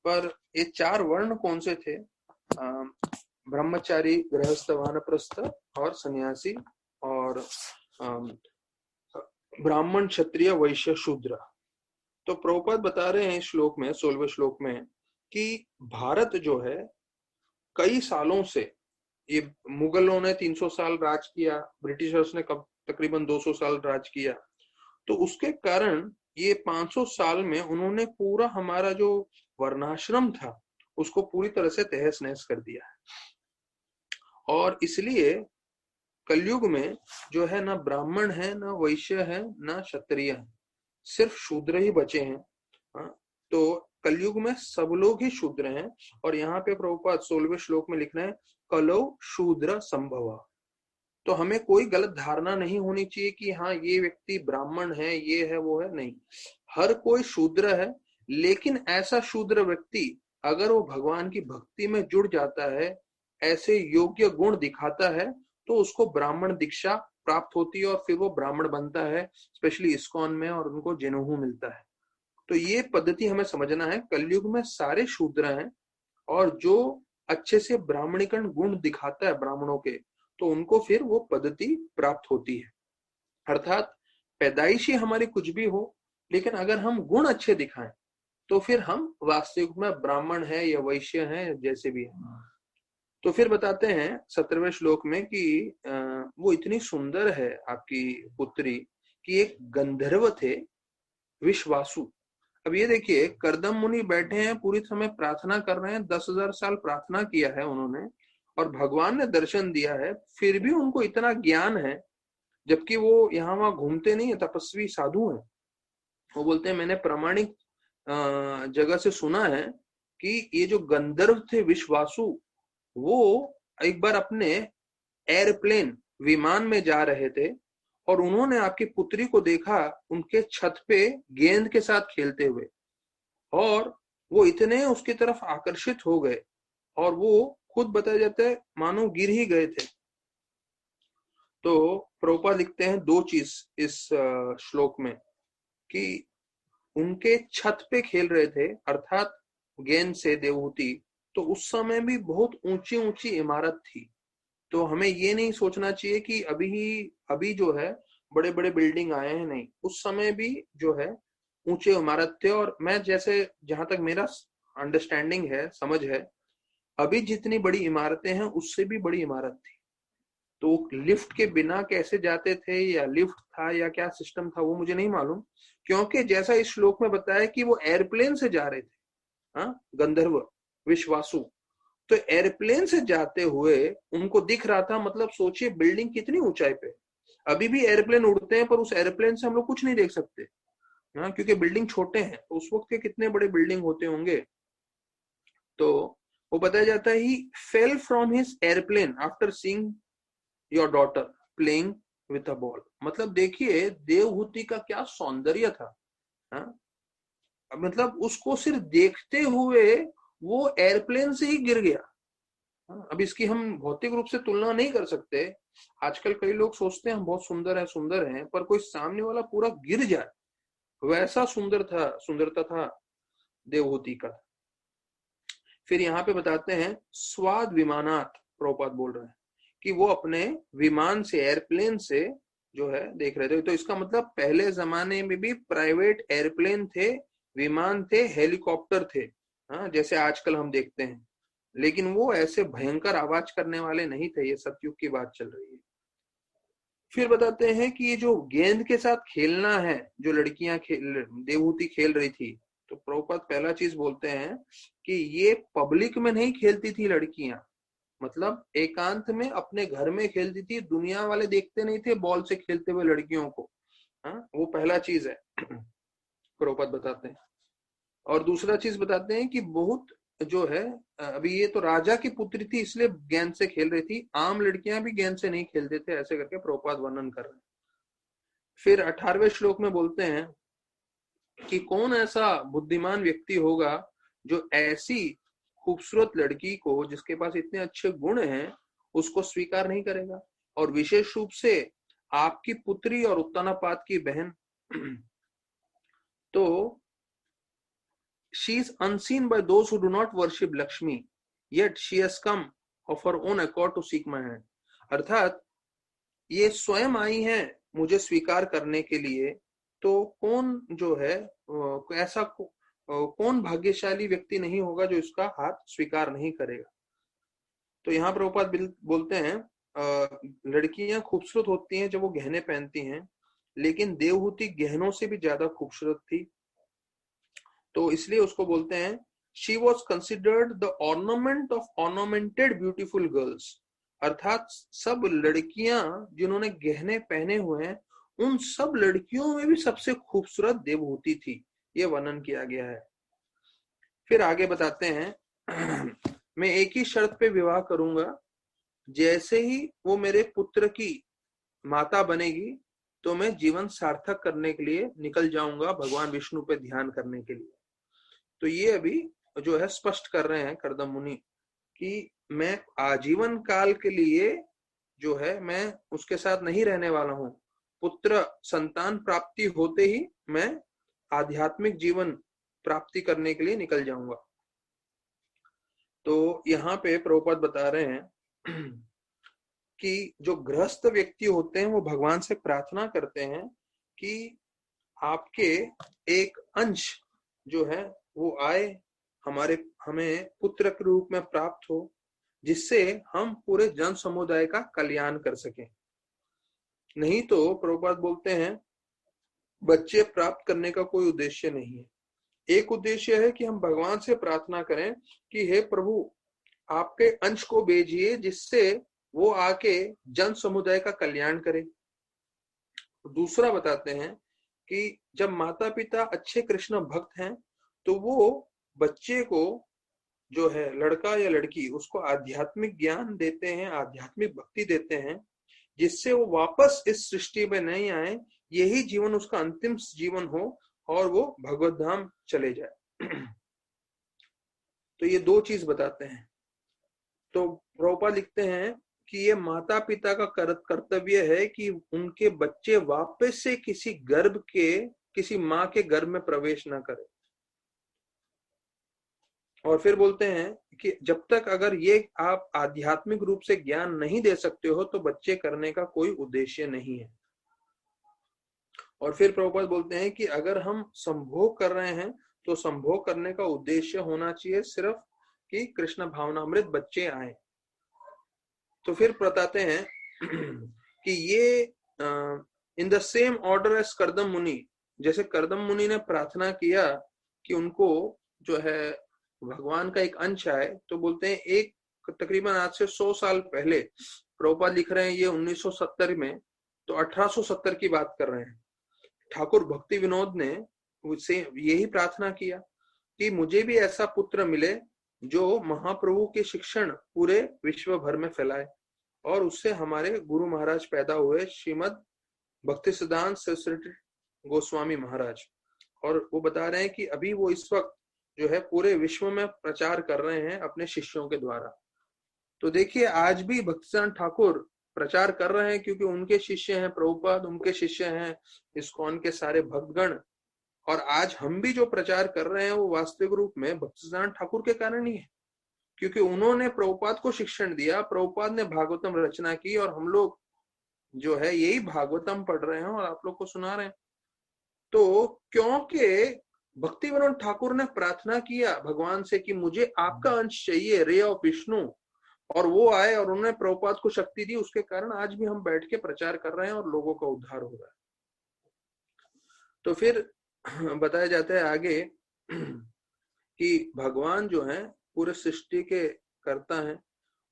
Speaker 1: पर ये 4 वर्ण कौन से थे? ब्रह्मचारी, गृहस्थ, वानप्रस्थ और सन्यासी, और ब्राह्मण, क्षत्रिय, वैश्य, शूद्र। तो प्रभुपाद बता रहे हैं इस श्लोक में, 16वें श्लोक में, कि भारत जो है कई सालों से, ये मुगलों ने 300 साल राज किया, ब्रिटिशर्स ने तकरीबन 200 साल राज किया, तो उसके कारण ये 500 साल में उन्होंने पूरा हमारा जो वर्णाश्रम था उसको पूरी तरह से तहस नहस कर दिया है। और इसलिए कलयुग में जो है ना ब्राह्मण है, ना वैश्य है, ना क्षत्रिय है, सिर्फ शूद्र ही बचे हैं। तो कलयुग में सब लोग ही शूद्र हैं। और यहाँ पे प्रभुपाद 16वें श्लोक में लिख रहे हैं कलौ शूद्र संभव। तो हमें कोई गलत धारणा नहीं होनी चाहिए कि हाँ ये व्यक्ति ब्राह्मण है, ये है, वो है, नहीं। हर कोई शूद्र है, लेकिन ऐसा शूद्र व्यक्ति अगर वो भगवान की भक्ति में जुड़ जाता है, ऐसे योग्य गुण दिखाता है, तो उसको ब्राह्मण दीक्षा प्राप्त होती है और फिर वो ब्राह्मण बनता है, स्पेशली इस्कॉन में, और उनको जेनुहू मिलता है। तो ये पद्धति हमें समझना है। कलयुग में सारे शूद्र हैं, और जो अच्छे से ब्राह्मणिकन गुण दिखाता है ब्राह्मणों के, तो उनको फिर वो पद्धति प्राप्त होती है। अर्थात पैदाइशी हमारी कुछ भी हो, लेकिन अगर हम गुण अच्छे दिखाएं तो फिर हम वास्तविक में ब्राह्मण है या वैश्य है, जैसे भी है। तो फिर बताते हैं 17वें श्लोक में कि वो इतनी सुंदर है आपकी पुत्री कि एक गंधर्व थे विश्वासु। अब ये देखिए, करदम मुनि बैठे हैं, पूरी समय प्रार्थना कर रहे हैं, 10,000 साल प्रार्थना किया है उन्होंने, और भगवान ने दर्शन दिया है, फिर भी उनको इतना ज्ञान है, जबकि वो यहाँ वहां घूमते नहीं है, तपस्वी साधु हैं। वो बोलते हैं मैंने प्रामाणिक जगह से सुना है कि ये जो गंधर्व थे विश्वासु, वो एक बार अपने एयरप्लेन, विमान में जा रहे थे, और उन्होंने आपकी पुत्री को देखा उनके छत पे गेंद के साथ खेलते हुए, और वो इतने उसकी तरफ आकर्षित हो गए, और वो खुद बताया जाता है मानो गिर ही गए थे। तो प्रभुपाद लिखते हैं 2 चीज इस श्लोक में, कि उनके छत पे खेल रहे थे, अर्थात गेंद से देवहूति, तो उस समय भी बहुत ऊंची ऊंची इमारत थी। तो हमें ये नहीं सोचना चाहिए कि अभी जो है बड़े बड़े बिल्डिंग आए हैं, नहीं, उस समय भी जो है ऊंचे इमारत थे। और मैं जैसे, जहां तक मेरा अंडरस्टैंडिंग है, समझ है, अभी जितनी बड़ी इमारतें हैं उससे भी बड़ी इमारत थी। तो लिफ्ट के बिना कैसे जाते थे या लिफ्ट था या क्या सिस्टम था वो मुझे नहीं मालूम, क्योंकि जैसा इस श्लोक में बताया कि वो एयरप्लेन से जा रहे थे, हाँ, गंधर्व विश्वासु। तो एयरप्लेन से जाते हुए उनको दिख रहा था, मतलब सोचिए बिल्डिंग कितनी ऊंचाई पे। अभी भी एयरप्लेन उड़ते हैं पर उस एयरप्लेन से हम लोग कुछ नहीं देख सकते, हाँ, क्योंकि बिल्डिंग छोटे हैं। तो उस वक्त के कितने बड़े बिल्डिंग होते होंगे। तो वो बताया जाता है he fell from his airplane after seeing your daughter playing with a ball. मतलब देखिए देवहूति का क्या सौंदर्य था, हाँ? मतलब उसको सिर्फ देखते हुए वो एयरप्लेन से ही गिर गया। हाँ, अब इसकी हम भौतिक रूप से तुलना नहीं कर सकते। आजकल कई लोग सोचते हैं हम बहुत सुंदर हैं, पर कोई सामने वाला पूरा गिर जाए, वैसा सुंदरता था देवहूति का। फिर यहाँ पे बताते हैं स्वाद विमानात, प्रभुपाद बोल रहे हैं कि वो अपने विमान से, एयरप्लेन से जो है देख रहे थे। तो इसका मतलब पहले जमाने में भी प्राइवेट एयरप्लेन थे, विमान थे, हेलीकॉप्टर थे, हाँ, जैसे आजकल हम देखते हैं। लेकिन वो ऐसे भयंकर आवाज करने वाले नहीं थे। ये सतयुग की बात चल रही है। फिर बताते हैं कि ये जो गेंद के साथ खेलना है, जो लड़कियां देवहूति खेल रही थी, तो प्रभुपाद पहला चीज बोलते हैं कि ये पब्लिक में नहीं खेलती थी लड़कियां, मतलब एकांत में अपने घर में खेलती थी। दुनिया वाले देखते नहीं थे बॉल से खेलते हुए लड़कियों को, हाँ, वो पहला चीज है प्रभुपाद बताते हैं। और दूसरा चीज बताते हैं कि बहुत जो है, अभी ये तो राजा की पुत्री थी इसलिए गेंद से खेल रही थी, आम लड़कियां भी गेंद से नहीं खेलते थे, ऐसे करके प्रभुपाद वर्णन कर रहे हैं। फिर 18वें श्लोक में बोलते हैं कि कौन ऐसा बुद्धिमान व्यक्ति होगा जो ऐसी खूबसूरत लड़की को, जिसके पास इतने अच्छे गुण हैं, उसको स्वीकार नहीं करेगा। और विशेष रूप से आपकी पुत्री और उत्तानापाद की बहन तो she is unseen by those who do not worship Lakshmi, yet she has come of her own accord to seek my hand। अर्थात ये स्वयं आई है मुझे स्वीकार करने के लिए, तो कौन जो है ऐसा कौन भाग्यशाली व्यक्ति नहीं होगा जो इसका हाथ स्वीकार नहीं करेगा। तो यहाँ प्रभुपाद बोलते हैं लड़कियां खूबसूरत होती हैं जब वो गहने पहनती हैं, लेकिन देवहूति गहनों से भी ज्यादा खूबसूरत थी। तो इसलिए उसको बोलते हैं she was considered the ornament of ornamented beautiful girls. अर्थात सब लड़कियां जिन्होंने गहने पहने हुए हैं, उन सब लड़कियों में भी सबसे खूबसूरत देवहूति थी, ये वर्णन किया गया है। फिर आगे बताते हैं मैं एक ही शर्त पे विवाह करूंगा, जैसे ही वो मेरे पुत्र की माता बनेगी तो मैं जीवन सार्थक करने के लिए निकल जाऊंगा भगवान विष्णु पे ध्यान करने के लिए। तो ये अभी जो है स्पष्ट कर रहे हैं कर्दम मुनि कि मैं आजीवन काल के लिए जो है मैं उसके साथ नहीं रहने वाला हूं। पुत्र संतान प्राप्ति होते ही मैं आध्यात्मिक जीवन प्राप्ति करने के लिए निकल जाऊंगा। तो यहाँ पे प्रभुपाद बता रहे हैं कि जो गृहस्थ व्यक्ति होते हैं वो भगवान से प्रार्थना करते हैं कि आपके एक अंश जो है वो आए, हमें पुत्र के रूप में प्राप्त हो, जिससे हम पूरे जन समुदाय का कल्याण कर सकें। नहीं तो प्रभुपाद बोलते हैं बच्चे प्राप्त करने का कोई उद्देश्य नहीं है। एक उद्देश्य है कि हम भगवान से प्रार्थना करें कि हे प्रभु आपके अंश को भेजिए जिससे वो आके जन समुदाय का कल्याण करे। दूसरा बताते हैं कि जब माता पिता अच्छे कृष्ण भक्त हैं तो वो बच्चे को जो है लड़का या लड़की उसको आध्यात्मिक ज्ञान देते हैं, आध्यात्मिक भक्ति देते हैं, जिससे वो वापस इस सृष्टि में नहीं आए, यही जीवन उसका अंतिम जीवन हो और वो भगवत धाम चले जाए। तो ये दो चीज बताते हैं। तो प्रभुपाद लिखते हैं कि ये माता पिता का कर्तव्य है कि उनके बच्चे वापस से किसी माँ के गर्भ में प्रवेश ना करें। और फिर बोलते हैं कि जब तक अगर ये आप आध्यात्मिक रूप से ज्ञान नहीं दे सकते हो तो बच्चे करने का कोई उद्देश्य नहीं है। और फिर प्रभुपाद बोलते हैं कि अगर हम संभोग कर रहे हैं तो संभोग करने का उद्देश्य होना चाहिए सिर्फ कि कृष्ण भावनामृत बच्चे आए। तो फिर बताते हैं कि ये in the same order as Kardam Muni, जैसे कर्दम मुनि ने प्रार्थना किया कि उनको जो है भगवान का एक अंश आए, तो बोलते हैं एक तकरीबन आज से 100 साल पहले, प्रभुपाद लिख रहे हैं ये 1970 में, तो 1870 की बात कर रहे हैं, ठाकुर भक्ति विनोद ने उससे यही प्रार्थना किया कि मुझे भी ऐसा पुत्र मिले जो महाप्रभु के शिक्षण पूरे विश्व भर में फैलाए। और उससे हमारे गुरु महाराज पैदा हुए, श्रीमद भक्तिसिद्धांत सरस्वती गोस्वामी महाराज। और वो बता रहे हैं कि अभी वो इस वक्त जो है पूरे विश्व में प्रचार कर रहे हैं अपने शिष्यों के द्वारा। तो देखिए आज भी भक्तिसिद्धांत ठाकुर प्रचार कर रहे हैं, क्योंकि उनके शिष्य हैं प्रभुपाद, उनके शिष्य हैं इस्कॉन के सारे भक्तगण। और आज हम भी जो प्रचार कर रहे हैं वो वास्तविक रूप में भक्तिसिद्धांत ठाकुर के कारण ही है, क्योंकि उन्होंने प्रभुपाद को शिक्षण दिया, प्रभुपाद ने भागवतम रचना की, और हम लोग जो है यही भागवतम पढ़ रहे हैं और आप लोग को सुना रहे हैं। तो क्योंकि भक्ति विनोद ठाकुर ने प्रार्थना किया भगवान से कि मुझे आपका अंश चाहिए, रे ऑफ विष्णु, और वो आए और उन्होंने प्रभुपाद को शक्ति दी, उसके कारण आज भी हम बैठ के प्रचार कर रहे हैं और लोगों का उद्धार हो रहा है। तो फिर बताया जाता है आगे कि भगवान जो है पूरे सृष्टि के कर्ता हैं,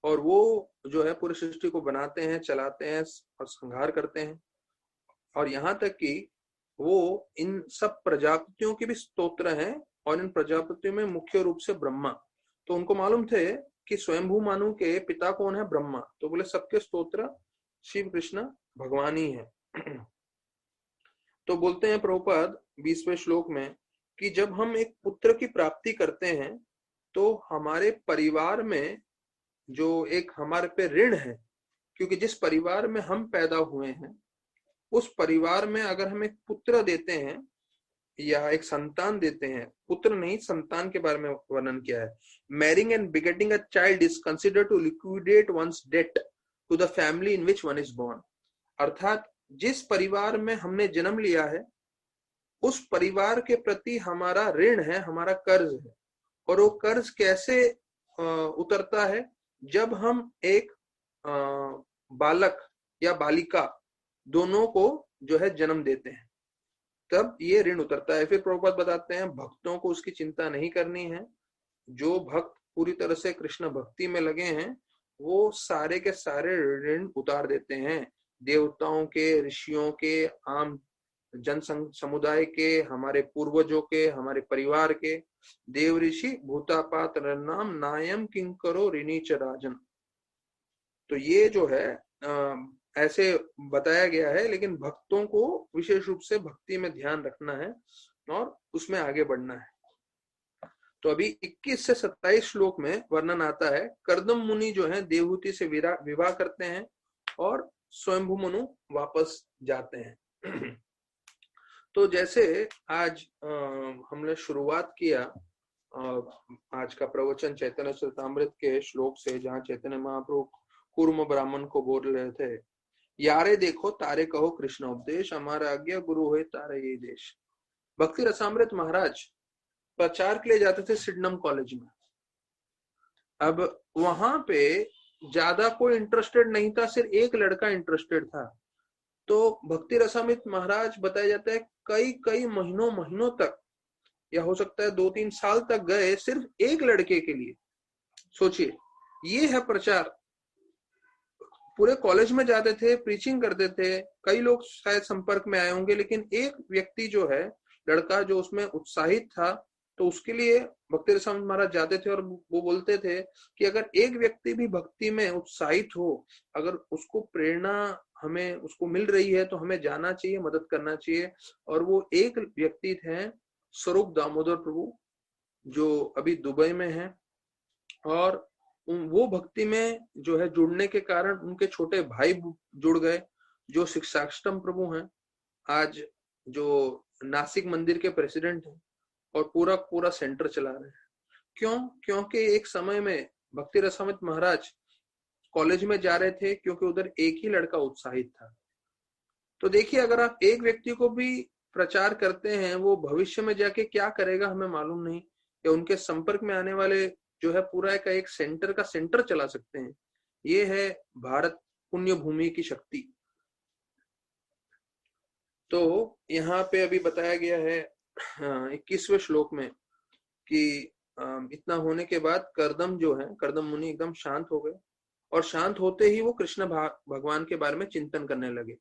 Speaker 1: और वो जो है पूरी सृष्टि को बनाते हैं, चलाते हैं और संहार करते हैं। और यहाँ तक कि वो इन सब प्रजापतियों के भी स्तोत्र हैं, और इन प्रजापतियों में मुख्य रूप से ब्रह्मा। तो उनको मालूम थे कि स्वयंभू मानु के पिता कौन है, ब्रह्मा। तो बोले सबके स्तोत्र शिव कृष्ण भगवान ही है। तो बोलते हैं प्रभुपाद 20वें श्लोक में कि जब हम एक पुत्र की प्राप्ति करते हैं तो हमारे परिवार में जो एक हमारे पे ऋण है, क्योंकि जिस परिवार में हम पैदा हुए हैं उस परिवार में अगर हम एक पुत्र देते हैं या एक संतान देते हैं, पुत्र नहीं संतान के बारे में वर्णन किया है, marrying and begetting a child is considered to liquidate one's debt to the family in which one is born. अर्थात जिस परिवार में हमने जन्म लिया है उस परिवार के प्रति हमारा ऋण है, हमारा कर्ज है। और वो कर्ज कैसे उतरता है, जब हम एक बालक या बालिका दोनों को जो है जन्म देते हैं, तब ये ऋण उतरता है। फिर प्रभुपाद बताते हैं भक्तों को उसकी चिंता नहीं करनी है, जो भक्त पूरी तरह से कृष्ण भक्ति में लगे हैं वो सारे के सारे ऋण उतार देते हैं, देवताओं के, ऋषियों के, आम जन समुदाय के, हमारे पूर्वजों के, हमारे परिवार के। देव ऋषि भूतापात नाम नायम किंकरो ऋणी च राजन। तो ये जो है ऐसे बताया गया है, लेकिन भक्तों को विशेष रूप से भक्ति में ध्यान रखना है और उसमें आगे बढ़ना है। तो अभी 21 से 27 श्लोक में वर्णन आता है, कर्दम मुनि जो है देवहूति से विवाह करते हैं और स्वयंभू मनु वापस जाते हैं। तो जैसे आज हमने शुरुआत किया आज का प्रवचन चैतन्य चरितामृत के श्लोक से, जहाँ चैतन्य महाप्रभु कूर्म ब्राह्मण को बोल रहे थे, यारे देखो तारे कहो कृष्ण उपदेश, हमारा आज्ञा गुरु है तारे ये देश। भक्ति रसामृत महाराज प्रचार के लिए जाते थे सिडनम कॉलेज में। अब वहां पे ज्यादा कोई इंटरेस्टेड नहीं था, सिर्फ एक लड़का इंटरेस्टेड था। तो भक्ति रसामृत महाराज बताया जाता है कई महीनों तक, या हो सकता है 2-3 साल तक गए सिर्फ एक लड़के के लिए। सोचिए, ये है प्रचार। पूरे कॉलेज में जाते थे, प्रीचिंग करते थे, कई लोग शायद संपर्क में आए होंगे, लेकिन एक व्यक्ति जो है, लड़का जो उसमें उत्साहित था, तो उसके लिए भक्ति रसामृत महाराज जाते थे। और वो बोलते थे कि अगर एक व्यक्ति भी भक्ति में उत्साहित हो, अगर उसको प्रेरणा हमें उसको मिल रही है, तो हमें जाना चाहिए, मदद करना चाहिए। और वो एक व्यक्ति थे स्वरूप दामोदर प्रभु, जो अभी दुबई में है। और वो भक्ति में जो है जुड़ने के कारण उनके छोटे भाई जुड़ गए, जो शिक्षाष्टम प्रभु हैं, आज जो नासिक मंदिर के प्रेसिडेंट हैं और पूरा सेंटर चला रहे हैं। क्यों? क्योंकि एक समय में भक्ति रसामृत महाराज कॉलेज में जा रहे थे, क्योंकि उधर एक ही लड़का उत्साहित था। तो देखिए, अगर आप एक व्यक्ति को भी प्रचार करते हैं, वो भविष्य में जाके क्या करेगा हमें मालूम नहीं, या उनके संपर्क में आने वाले जो है पूरा का एक सेंटर चला सकते हैं। ये है भारत पुण्य भूमि की शक्ति। तो यहाँ पे अभी बताया गया है 21वें श्लोक में कि इतना होने के बाद कर्दम जो है, कर्दम मुनि एकदम शांत हो गए और शांत होते ही वो कृष्ण भगवान के बारे में चिंतन करने लगे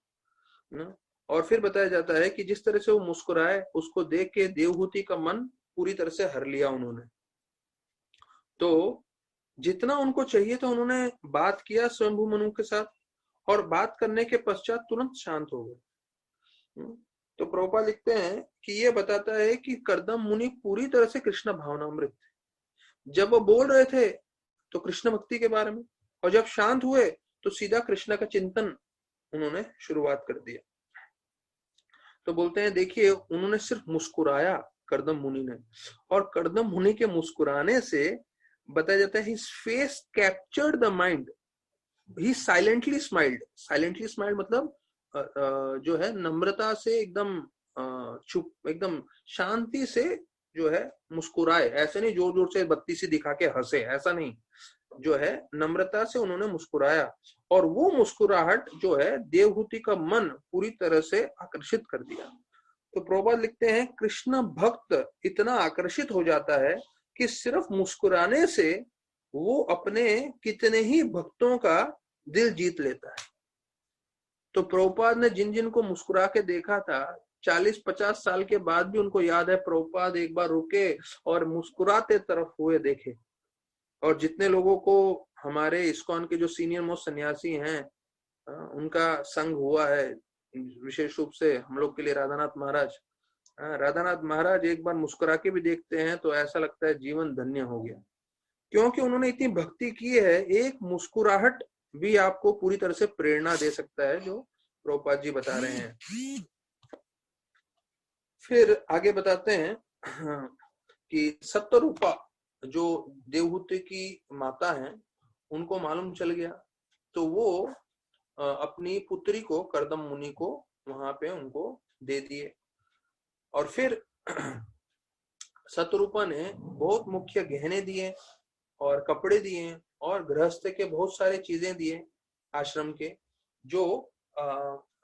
Speaker 1: ना। और फिर बताया जाता है कि जिस तरह से वो मुस्कुराए, उसको देख के देवहूति का मन पूरी तरह से हर लिया उन्होंने। तो जितना उनको चाहिए था उन्होंने बात किया स्वयंभू मनु के साथ, और बात करने के पश्चात तुरंत शांत हो गए। तो प्रभुपाद लिखते हैं कि ये बताता है कि कर्दम मुनि पूरी तरह से कृष्ण भावनामृत थे। जब वो बोल रहे थे तो कृष्ण भक्ति के बारे में, और जब शांत हुए तो सीधा कृष्ण का चिंतन उन्होंने शुरुआत कर दिया। तो बोलते हैं देखिए, उन्होंने सिर्फ मुस्कुराया कर्दम मुनि ने, और कर्दम मुनि के मुस्कुराने से बताया जाता है his face captured the mind, he silently smiled. Silently smiled मतलब जो है नम्रता से एकदम चुप, एकदम शांति से जो है मुस्कुराए। ऐसे नहीं जोर जोर से बत्ती सी दिखा के हंसे, ऐसा नहीं, जो है नम्रता से उन्होंने मुस्कुराया, और वो मुस्कुराहट जो है देवहूति का मन पूरी तरह से आकर्षित कर दिया। तो प्रभुपाद लिखते हैं कृष्ण भक्त इतना आकर्षित हो जाता है कि सिर्फ मुस्कुराने से वो अपने कितने ही भक्तों का दिल जीत लेता है। तो प्रभुपाद ने जिन जिन को मुस्कुरा के देखा था, 40-50 साल के बाद भी उनको याद है प्रभुपाद एक बार रुके और मुस्कुराते तरफ हुए देखे। और जितने लोगों को हमारे इस्कॉन के जो सीनियर मोस्ट सन्यासी हैं उनका संग हुआ है, विशेष रूप से हम लोग के लिए राधानाथ महाराज, राधानाथ महाराज एक बार मुस्कुरा के भी देखते हैं तो ऐसा लगता है जीवन धन्य हो गया, क्योंकि उन्होंने इतनी भक्ति की है। एक मुस्कुराहट भी आपको पूरी तरह से प्रेरणा दे सकता है, जो प्रभुपाद जी बता रहे हैं। फिर आगे बताते हैं कि सत्यरूपा जो देवहूति की माता हैं, उनको मालूम चल गया, तो वो अपनी पुत्री को कर्दम मुनि को वहां पे उनको दे दिए। और फिर सतरूपा ने बहुत मुख्य गहने दिए और कपड़े दिए और गृहस्थ के बहुत सारे चीजें दिए आश्रम के, जो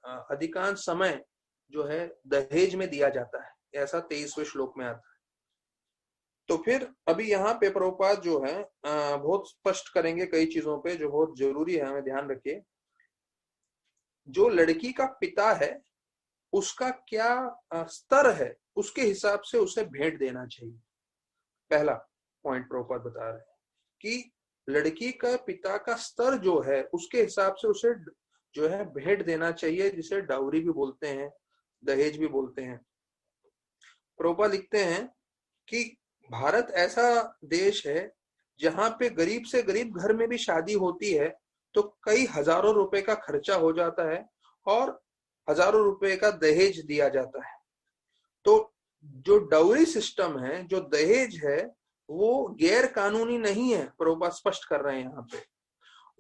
Speaker 1: अधिकांश समय जो है दहेज में दिया जाता है, ऐसा 23वें श्लोक में आता है। तो फिर अभी यहाँ पे प्रभुपाद जो है बहुत स्पष्ट करेंगे कई चीजों पे जो बहुत जरूरी है, हमें ध्यान रखिए। जो लड़की का पिता है उसका क्या स्तर है, उसके हिसाब से उसे भेंट देना चाहिए। पहला पॉइंट प्रभुपाद बता रहे हैं कि लड़की का पिता का स्तर जो है उसके हिसाब से उसे जो है भेंट देना चाहिए, जिसे डाउरी भी बोलते हैं, दहेज भी बोलते हैं। प्रभुपाद लिखते हैं कि भारत ऐसा देश है जहां पे गरीब से गरीब घर में भी शादी होती है तो कई हजारों रुपए का खर्चा हो जाता है और हजारों रुपए का दहेज दिया जाता है। तो जो डाउरी सिस्टम है, जो दहेज है, वो गैर कानूनी नहीं है, प्रभुपाद स्पष्ट कर रहे हैं यहाँ पे।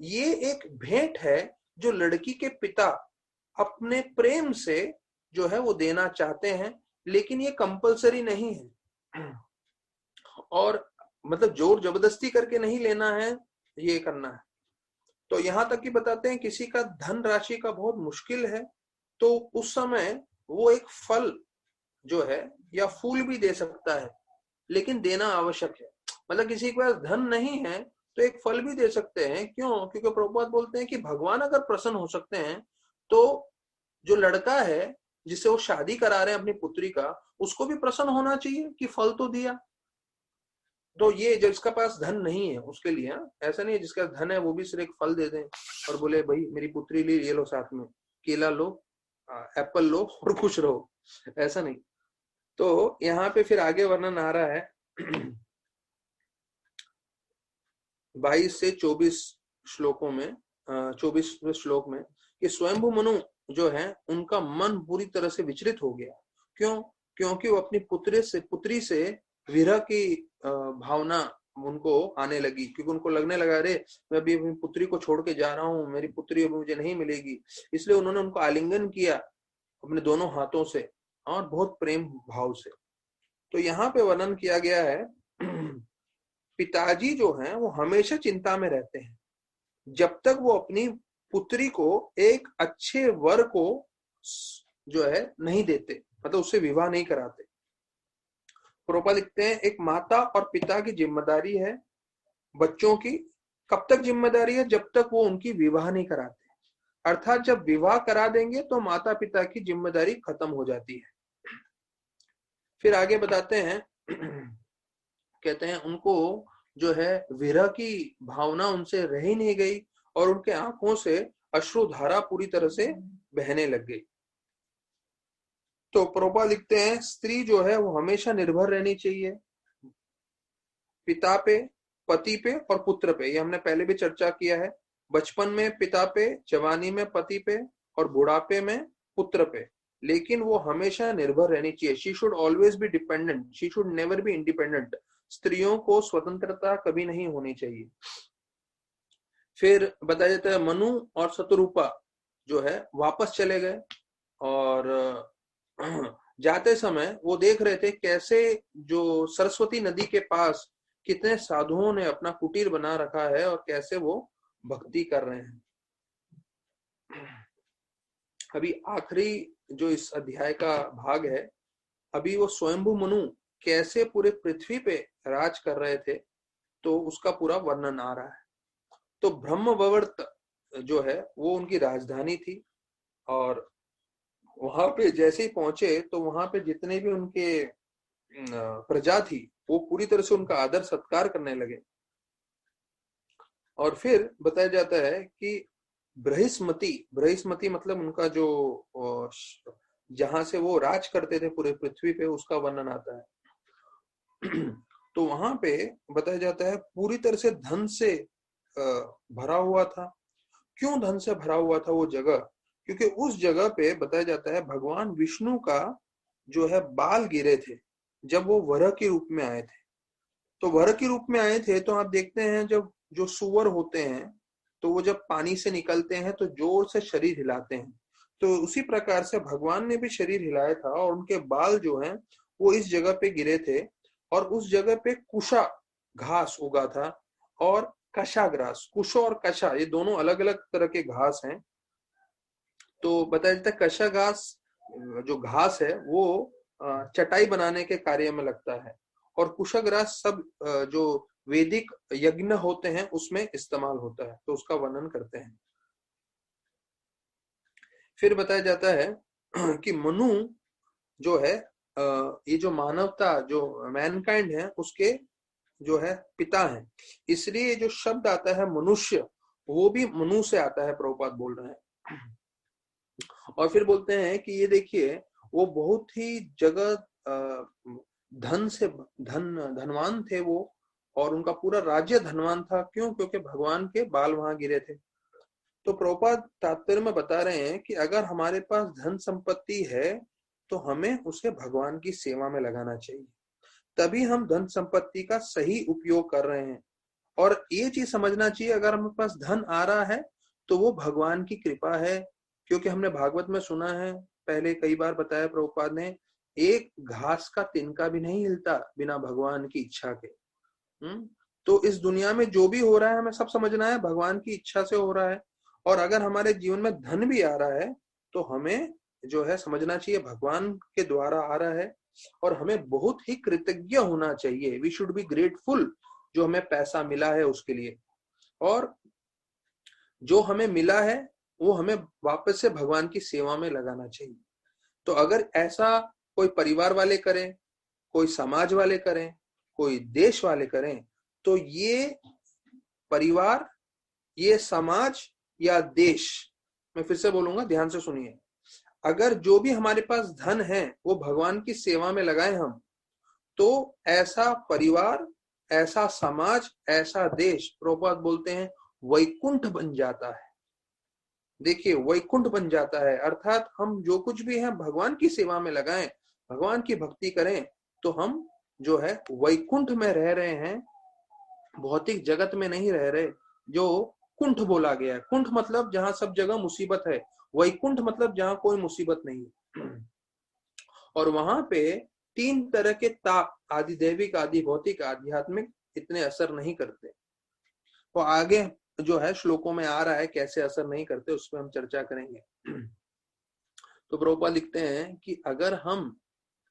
Speaker 1: ये एक भेंट है जो लड़की के पिता अपने प्रेम से जो है वो देना चाहते हैं, लेकिन ये कंपलसरी नहीं है, और मतलब जोर जबरदस्ती करके नहीं लेना है, ये करना है। तो यहां तक कि बताते हैं किसी का धन राशि का बहुत मुश्किल है तो उस समय वो एक फल जो है या फूल भी दे सकता है, लेकिन देना आवश्यक है। मतलब किसी के पास धन नहीं है तो एक फल भी दे सकते हैं। क्यों? क्योंकि प्रभुपाद बोलते हैं कि भगवान अगर प्रसन्न हो सकते हैं तो जो लड़का है जिसे वो शादी करा रहे हैं अपनी पुत्री का, उसको भी प्रसन्न होना चाहिए कि फल तो दिया। तो ये जिसका पास धन नहीं है उसके लिए, ऐसा नहीं है जिसका धन है वो भी सिर्फ एक फल दे दें और बोले भाई मेरी पुत्री लिए ये लो, साथ में केला लो, एप्पल लो और खुश रहो, ऐसा नहीं। तो यहाँ पे फिर आगे वर्णन आ रहा है 22 से 24 श्लोकों में, 24वें श्लोक में, कि स्वयंभू मनु जो है उनका मन पूरी तरह से विचलित हो गया। क्यों? क्योंकि वो अपनी पुत्री से विरह की भावना उनको आने लगी, क्योंकि उनको लगने लगा अरे मैं अभी अपनी पुत्री को छोड़ के जा रहा हूँ, मेरी पुत्री अभी मुझे नहीं मिलेगी। इसलिए उन्होंने उनको आलिंगन किया अपने दोनों हाथों से और बहुत प्रेम भाव से। तो यहाँ पे वर्णन किया गया है पिताजी जो हैं वो हमेशा चिंता में रहते हैं जब तक वो अपनी पुत्री को एक अच्छे वर को जो है नहीं देते, मतलब उससे विवाह नहीं कराते। प्रभुपाद लिखते हैं एक माता और पिता की जिम्मेदारी है बच्चों की, कब तक जिम्मेदारी है, जब तक वो उनकी विवाह नहीं कराते। अर्थात जब विवाह करा देंगे तो माता पिता की जिम्मेदारी खत्म हो जाती है। फिर आगे बताते हैं कहते हैं उनको जो है विरह की भावना उनसे रह ही नहीं गई और उनके आंखों से अश्रुधारा पूरी तरह से बहने लग गई। तो प्रभुपाद लिखते हैं स्त्री जो है वो हमेशा निर्भर रहनी चाहिए पिता पे, पति पे और पुत्र पे। ये हमने पहले भी चर्चा किया है, बचपन में पिता पे, जवानी में पति पे और बुढ़ापे में पुत्र पे, लेकिन वो हमेशा निर्भर रहनी चाहिए। She should always be dependent, she should never be independent. स्त्रियों को स्वतंत्रता कभी नहीं होनी चाहिए। फिर बताया जाता है मनु और शतरूपा जो है वापस चले गए और जाते समय वो देख रहे थे कैसे जो सरस्वती नदी के पास कितने साधुओं ने अपना कुटीर बना रखा है और कैसे वो भक्ति कर रहे हैं। अभी आखिरी जो इस अध्याय का भाग है, अभी वो स्वयंभू मनु कैसे पूरे पृथ्वी पे राज कर रहे थे, तो उसका पूरा वर्णन आ रहा है। तो ब्रह्मववर्त जो है वो उनकी राजधानी थी और वहां पे जैसे ही पहुंचे तो वहां पे जितने भी उनके प्रजा थी वो पूरी तरह से उनका आदर सत्कार करने लगे। और फिर बताया जाता है कि बृहस्पति मतलब उनका जो जहां से वो राज करते थे पूरे पृथ्वी पे, उसका वर्णन आता है। तो वहां पे बताया जाता है पूरी तरह से धन से भरा हुआ था। क्यों धन से भरा हुआ था वो जगह? क्योंकि उस जगह पे बताया जाता है भगवान विष्णु का जो है बाल गिरे थे जब वो वरह के रूप में आए थे। तो वरह के रूप में आए थे तो आप देखते हैं जब जो सुअर होते हैं तो वो जब पानी से निकलते हैं तो जोर से शरीर हिलाते हैं, तो उसी प्रकार से भगवान ने भी शरीर हिलाया था और उनके बाल जो हैं वो इस जगह पे गिरे थे और उस जगह पे कुशा घास उगा था और कशा ग्रास। कुशो और कशा ये दोनों अलग अलग तरह के घास हैं। तो बताया जाता है कशा घास जो घास है वो चटाई बनाने के कार्य में लगता है और कुशाग्रास सब जो वैदिक यज्ञ होते हैं उसमें इस्तेमाल होता है, तो उसका वर्णन करते हैं। फिर बताया जाता है कि मनु जो है ये जो मानवता जो मैनकाइंड है उसके जो है पिता है, इसलिए जो शब्द आता है मनुष्य वो भी मनु से आता है, प्रभुपाद बोल रहे हैं। और फिर बोलते हैं कि ये देखिए वो बहुत ही जगह धनवान थे वो और उनका पूरा राज्य धनवान था। क्यों? क्योंकि भगवान के बाल वहां गिरे थे। तो प्रभुपाद तात्पर्य में बता रहे हैं कि अगर हमारे पास धन संपत्ति है तो हमें उसे भगवान की सेवा में लगाना चाहिए, तभी हम धन संपत्ति का सही उपयोग कर रहे हैं। और ये चीज समझना चाहिए अगर हमारे पास धन आ रहा है तो वो भगवान की कृपा है, क्योंकि हमने भागवत में सुना है, पहले कई बार बताया प्रभुपाद ने, एक घास का तिनका भी नहीं हिलता बिना भगवान की इच्छा के। तो इस दुनिया में जो भी हो रहा है हमें सब समझना है भगवान की इच्छा से हो रहा है। और अगर हमारे जीवन में धन भी आ रहा है तो हमें जो है समझना चाहिए भगवान के द्वारा आ रहा है और हमें बहुत ही कृतज्ञ होना चाहिए। वी शुड बी ग्रेटफुल जो हमें पैसा मिला है उसके लिए, और जो हमें मिला है वो हमें वापस से भगवान की सेवा में लगाना चाहिए। तो अगर ऐसा कोई परिवार वाले करें, कोई समाज वाले करें, कोई देश वाले करें, तो ये परिवार, ये समाज या देश, मैं फिर से बोलूंगा ध्यान से सुनिए, अगर जो भी हमारे पास धन है वो भगवान की सेवा में लगाए हम, तो ऐसा परिवार, ऐसा समाज, ऐसा देश प्रभुपाद बोलते हैं वैकुंठ बन जाता है। देखिए वैकुंठ बन जाता है, अर्थात हम जो कुछ भी है भगवान की सेवा में लगाएं, भगवान की भक्ति करें, तो हम जो है वैकुंठ में रह रहे हैं, भौतिक जगत में नहीं रह रहे। जो कुंठ बोला गया है, कुंठ मतलब जहां सब जगह मुसीबत है, वैकुंठ मतलब जहां कोई मुसीबत नहीं। और वहां पे 3 तरह के ताप, आदि दैविक, आदि भौतिक, आध्यात्मिक, इतने असर नहीं करते। तो आगे जो है श्लोकों में आ रहा है कैसे असर नहीं करते, उस पर हम चर्चा करेंगे। तो प्रभुपाद लिखते हैं कि अगर हम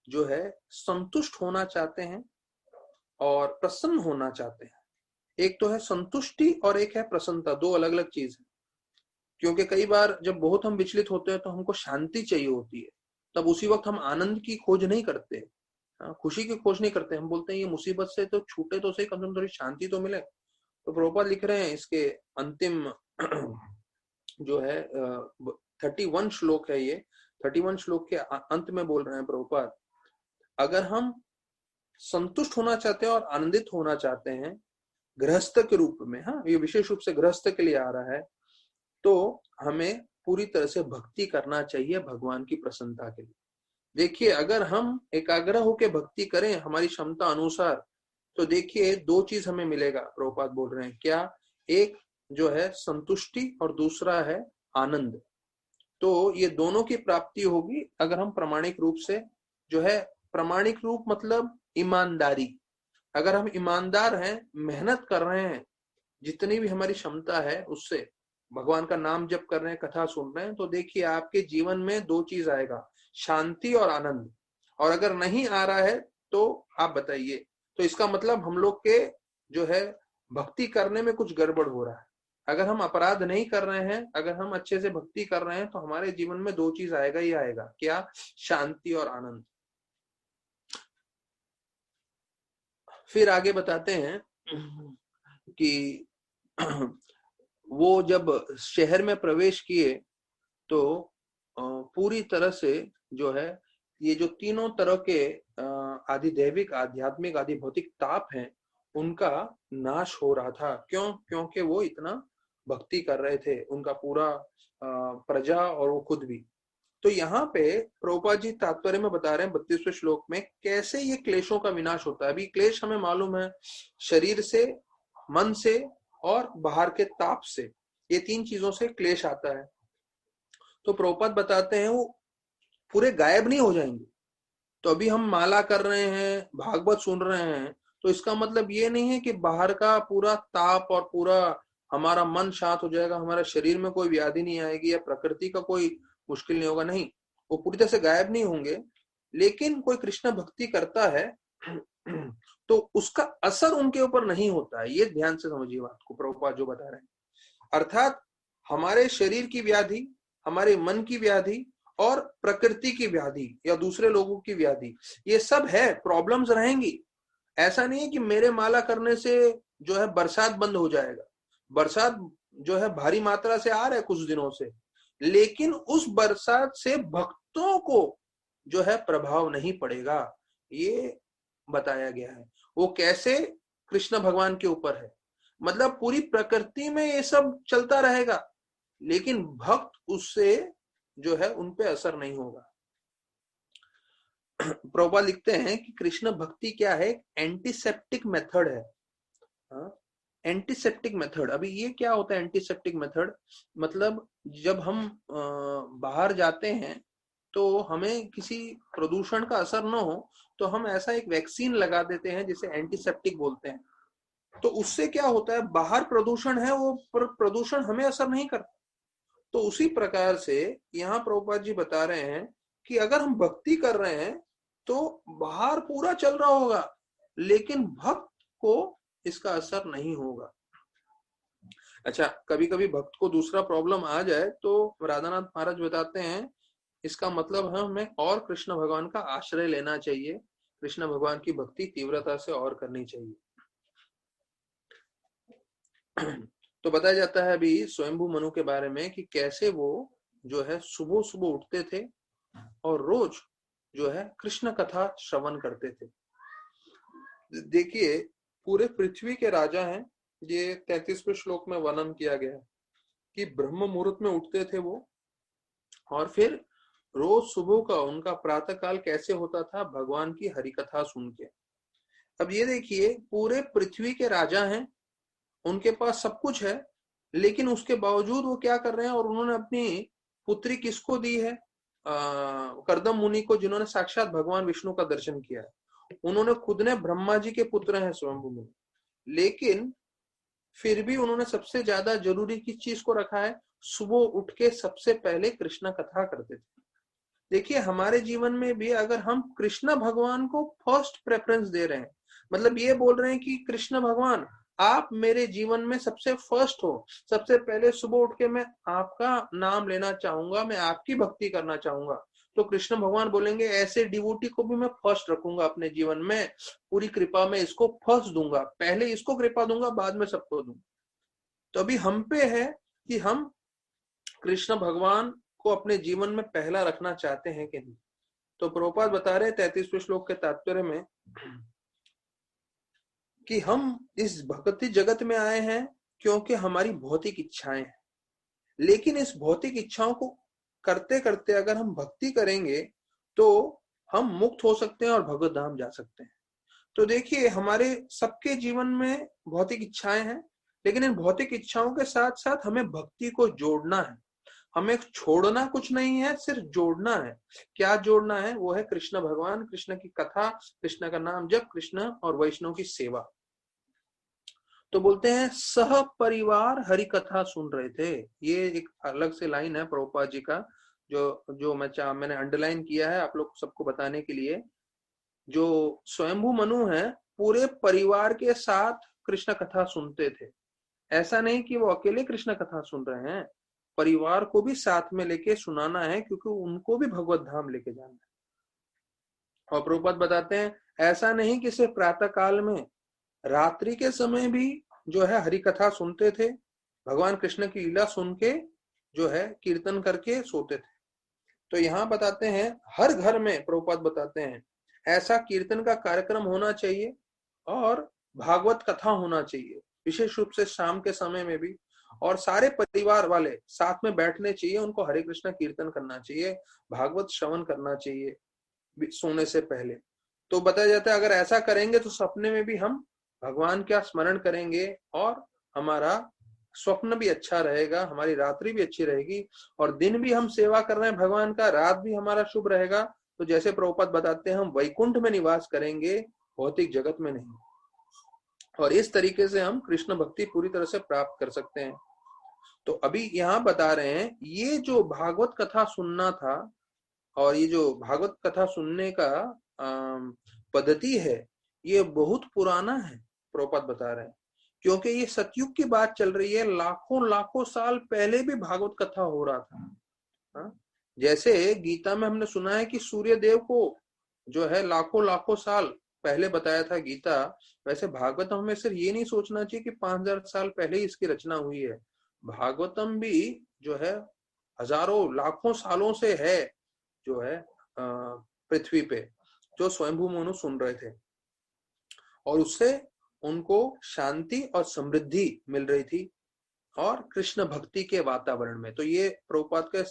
Speaker 1: जो है संतुष्ट होना चाहते हैं और प्रसन्न होना चाहते हैं, एक तो है संतुष्टि और एक है प्रसन्नता, दो अलग अलग चीज है। क्योंकि कई बार जब बहुत हम विचलित होते हैं तो हमको शांति चाहिए होती है, तब उसी वक्त हम आनंद की खोज नहीं करते, खुशी की खोज नहीं करते। हम बोलते हैं ये मुसीबत से तो छूटे तो सही, कम से कम थोड़ी शांति तो मिले। तो प्रभुपाद लिख रहे हैं इसके अंतिम जो है 31 श्लोक है, ये 31 श्लोक के अंत में बोल रहे हैं प्रभुपाद, अगर हम संतुष्ट होना चाहते हैं और आनंदित होना चाहते हैं गृहस्थ के रूप में, हाँ ये विशेष रूप से गृहस्थ के लिए आ रहा है, तो हमें पूरी तरह से भक्ति करना चाहिए भगवान की प्रसन्नता के लिए। देखिए अगर हम एकाग्र होकर भक्ति करें हमारी क्षमता अनुसार, तो देखिए दो चीज हमें मिलेगा, प्रभुपाद बोल रहे हैं क्या, एक जो है संतुष्टि और दूसरा है आनंद। तो ये दोनों की प्राप्ति होगी अगर हम प्रामाणिक रूप से जो है, प्रामाणिक रूप मतलब ईमानदारी, अगर हम ईमानदार हैं, मेहनत कर रहे हैं, जितनी भी हमारी क्षमता है उससे भगवान का नाम जप कर रहे हैं, कथा सुन रहे हैं, तो देखिए आपके जीवन में दो चीज आएगा, शांति और आनंद। और अगर नहीं आ रहा है तो आप बताइए, तो इसका मतलब हम लोग के जो है भक्ति करने में कुछ गड़बड़ हो रहा है। अगर हम अपराध नहीं कर रहे हैं, अगर हम अच्छे से भक्ति कर रहे हैं, तो हमारे जीवन में दो चीज आएगा ही आएगा, क्या, शांति और आनंद। फिर आगे बताते हैं कि वो जब शहर में प्रवेश किए तो पूरी तरह से जो है ये जो तीनों तरह के आधिदैविक, आध्यात्मिक, आदि भौतिक ताप हैं, उनका नाश हो रहा था। क्यों? क्योंकि वो इतना भक्ति कर रहे थे, उनका पूरा प्रजा और वो खुद भी। तो यहाँ पे प्रभुपाद जी तात्पर्य में बता रहे हैं 32वें श्लोक में कैसे ये क्लेशों का विनाश होता है। अभी क्लेश हमें मालूम है, शरीर से, मन से और बाहर के ताप से, ये तीन चीजों से क्लेश आता है। तो प्रभुपाद बताते हैं वो पूरे गायब नहीं हो जाएंगे। तो अभी हम माला कर रहे हैं, भागवत सुन रहे हैं, तो इसका मतलब ये नहीं है कि बाहर का पूरा ताप और पूरा हमारा मन शांत हो जाएगा, हमारा शरीर में कोई व्याधि नहीं आएगी या प्रकृति का कोई मुश्किल नहीं होगा, नहीं, वो पूरी तरह से गायब नहीं होंगे। लेकिन कोई कृष्ण भक्ति करता है तो उसका असर उनके ऊपर नहीं होता है। ये ध्यान से समझिए बात को, प्रभुपाद जो बता रहे हैं। अर्थात हमारे शरीर की व्याधि, हमारे मन की व्याधि और प्रकृति की व्याधि या दूसरे लोगों की व्याधि, ये सब है, प्रॉब्लम्स रहेंगी। ऐसा नहीं है कि मेरे माला करने से जो है बरसात बंद हो जाएगा। बरसात जो है भारी मात्रा से आ रहा है कुछ दिनों से, लेकिन उस बरसात से भक्तों को जो है प्रभाव नहीं पड़ेगा, ये बताया गया है। वो कैसे? कृष्ण भगवान के ऊपर है। मतलब पूरी प्रकृति में ये सब चलता रहेगा, लेकिन भक्त उससे जो है उन पे असर नहीं होगा। प्रभुपाद लिखते हैं कि कृष्ण भक्ति क्या है, एंटीसेप्टिक मेथड है। एंटीसेप्टिक मेथड, अभी ये क्या होता है एंटीसेप्टिक मेथड? मतलब जब हम बाहर जाते हैं तो हमें किसी प्रदूषण का असर न हो, तो हम ऐसा एक वैक्सीन लगा देते हैं जिसे एंटीसेप्टिक बोलते हैं। तो उससे क्या होता है, बाहर प्रदूषण है, वो प्रदूषण हमें असर नहीं करता। तो उसी प्रकार से यहाँ प्रभुपाद जी बता रहे हैं कि अगर हम भक्ति कर रहे हैं तो बाहर पूरा चल रहा होगा, लेकिन भक्त को इसका असर नहीं होगा। अच्छा, कभी कभी भक्त को दूसरा प्रॉब्लम आ जाए तो राधानाथ महाराज बताते हैं इसका मतलब हमें और कृष्ण भगवान का आश्रय लेना चाहिए, कृष्ण भगवान की भक्ति तीव्रता से और करनी चाहिए। तो बताया जाता है अभी स्वयंभू मनु के बारे में कि कैसे वो जो है सुबह सुबह उठते थे और रोज जो है कृष्ण कथा श्रवण करते थे। देखिए पूरे पृथ्वी के राजा हैं, ये 33वें श्लोक में वर्णन किया गया है कि ब्रह्म मुहूर्त में उठते थे वो, और फिर रोज सुबह का उनका प्रातः काल कैसे होता था, भगवान की हरि कथा सुन के। अब ये देखिए पूरे पृथ्वी के राजा हैं, उनके पास सब कुछ है, लेकिन उसके बावजूद वो क्या कर रहे हैं, और उन्होंने अपनी पुत्री किसको दी है, कर्दम मुनि को, जिन्होंने साक्षात भगवान विष्णु का दर्शन किया है। उन्होंने खुद ने ब्रह्मा जी के पुत्र हैं स्वयंभू मुनि, लेकिन फिर भी उन्होंने सबसे ज्यादा जरूरी किस चीज को रखा है? सुबह उठ के सबसे पहले कृष्ण कथा करते थे। देखिए हमारे जीवन में भी अगर हम कृष्ण भगवान को फर्स्ट प्रेफरेंस दे रहे हैं, मतलब ये बोल रहे हैं कि कृष्ण भगवान आप मेरे जीवन में सबसे फर्स्ट हो, सबसे पहले सुबह उठ के मैं आपका नाम लेना चाहूंगा, मैं आपकी भक्ति करना चाहूंगा, तो कृष्ण भगवान बोलेंगे ऐसे डिवोटी को भी मैं फर्स्ट रखूंगा अपने जीवन में, पूरी कृपा में इसको फर्स्ट दूंगा, पहले इसको कृपा दूंगा, बाद में सबको दूंगा। तो अभी हम पे है कि हम कृष्ण भगवान को अपने जीवन में पहला रखना चाहते हैं कि नहीं। तो प्रभुपाद बता रहे 33वें श्लोक के तात्पर्य में कि हम इस भक्ति जगत में आए हैं क्योंकि हमारी भौतिक इच्छाएं हैं, लेकिन इस भौतिक इच्छाओं को करते करते अगर हम भक्ति करेंगे तो हम मुक्त हो सकते हैं और भगवत धाम जा सकते हैं। तो देखिए हमारे सबके जीवन में भौतिक इच्छाएं हैं, लेकिन इन भौतिक इच्छाओं के साथ साथ हमें भक्ति को जोड़ना है, हमें छोड़ना कुछ नहीं है, सिर्फ जोड़ना है। क्या जोड़ना है? वो है कृष्ण भगवान, कृष्ण की कथा, कृष्ण का नाम जप, कृष्ण और वैष्णव की सेवा। तो बोलते हैं सह परिवार हरि कथा सुन रहे थे। ये एक अलग से लाइन है प्रभुपाद जी का, जो मैंने अंडरलाइन किया है आप लोग सबको बताने के लिए। जो स्वयंभू मनु है पूरे परिवार के साथ कृष्ण कथा सुनते थे। ऐसा नहीं कि वो अकेले कृष्ण कथा सुन रहे हैं, परिवार को भी साथ में लेके सुनाना है, क्योंकि उनको भी भगवत धाम लेके जाना है। और प्रभुपाद बताते हैं ऐसा नहीं कि सिर्फ प्रातः काल में, रात्रि के समय भी जो है हरि कथा सुनते थे, भगवान कृष्ण की लीला सुन के जो है कीर्तन करके सोते थे। तो यहाँ बताते हैं हर घर में, प्रभुपाद बताते हैं ऐसा कीर्तन का कार्यक्रम होना चाहिए और भागवत कथा होना चाहिए, विशेष रूप से शाम के समय में भी, और सारे परिवार वाले साथ में बैठने चाहिए, उनको हरे कृष्ण कीर्तन करना चाहिए, भागवत श्रवण करना चाहिए सोने से पहले। तो बताया जाता है अगर ऐसा करेंगे तो सपने में भी हम भगवान का स्मरण करेंगे और हमारा स्वप्न भी अच्छा रहेगा, हमारी रात्रि भी अच्छी रहेगी, और दिन भी हम सेवा कर रहे हैं भगवान का, रात भी हमारा शुभ रहेगा। तो जैसे प्रभुपाद बताते हैं हम वैकुंठ में निवास करेंगे, भौतिक जगत में नहीं। और इस तरीके से हम कृष्ण भक्ति पूरी तरह से प्राप्त कर सकते हैं। तो अभी यहाँ बता रहे हैं ये जो भागवत कथा सुनना था, और ये जो भागवत कथा सुनने का पद्धति है, ये बहुत पुराना है, प्रभुपाद बता रहे हैं, क्योंकि ये सतयुग की बात चल रही है, लाखों लाखों साल पहले भी भागवत कथा हो रहा था। हा? जैसे गीता में हमने सुना है कि सूर्य देव को जो है लाखों लाखों साल पहले बताया था गीता, वैसे भागवतम में सिर्फ ये नहीं सोचना चाहिए कि 5000 साल पहले ही इसकी रचना हुई है। भागवतम भी जो है हजारों लाखों सालों से है, जो है पृथ्वी पे, जो स्वयंभू मनु सुन रहे थे, और उससे उनको शांति और समृद्धि मिल रही थी, और कृष्ण भक्ति के वातावरण में। तो ये प्रभुपाद के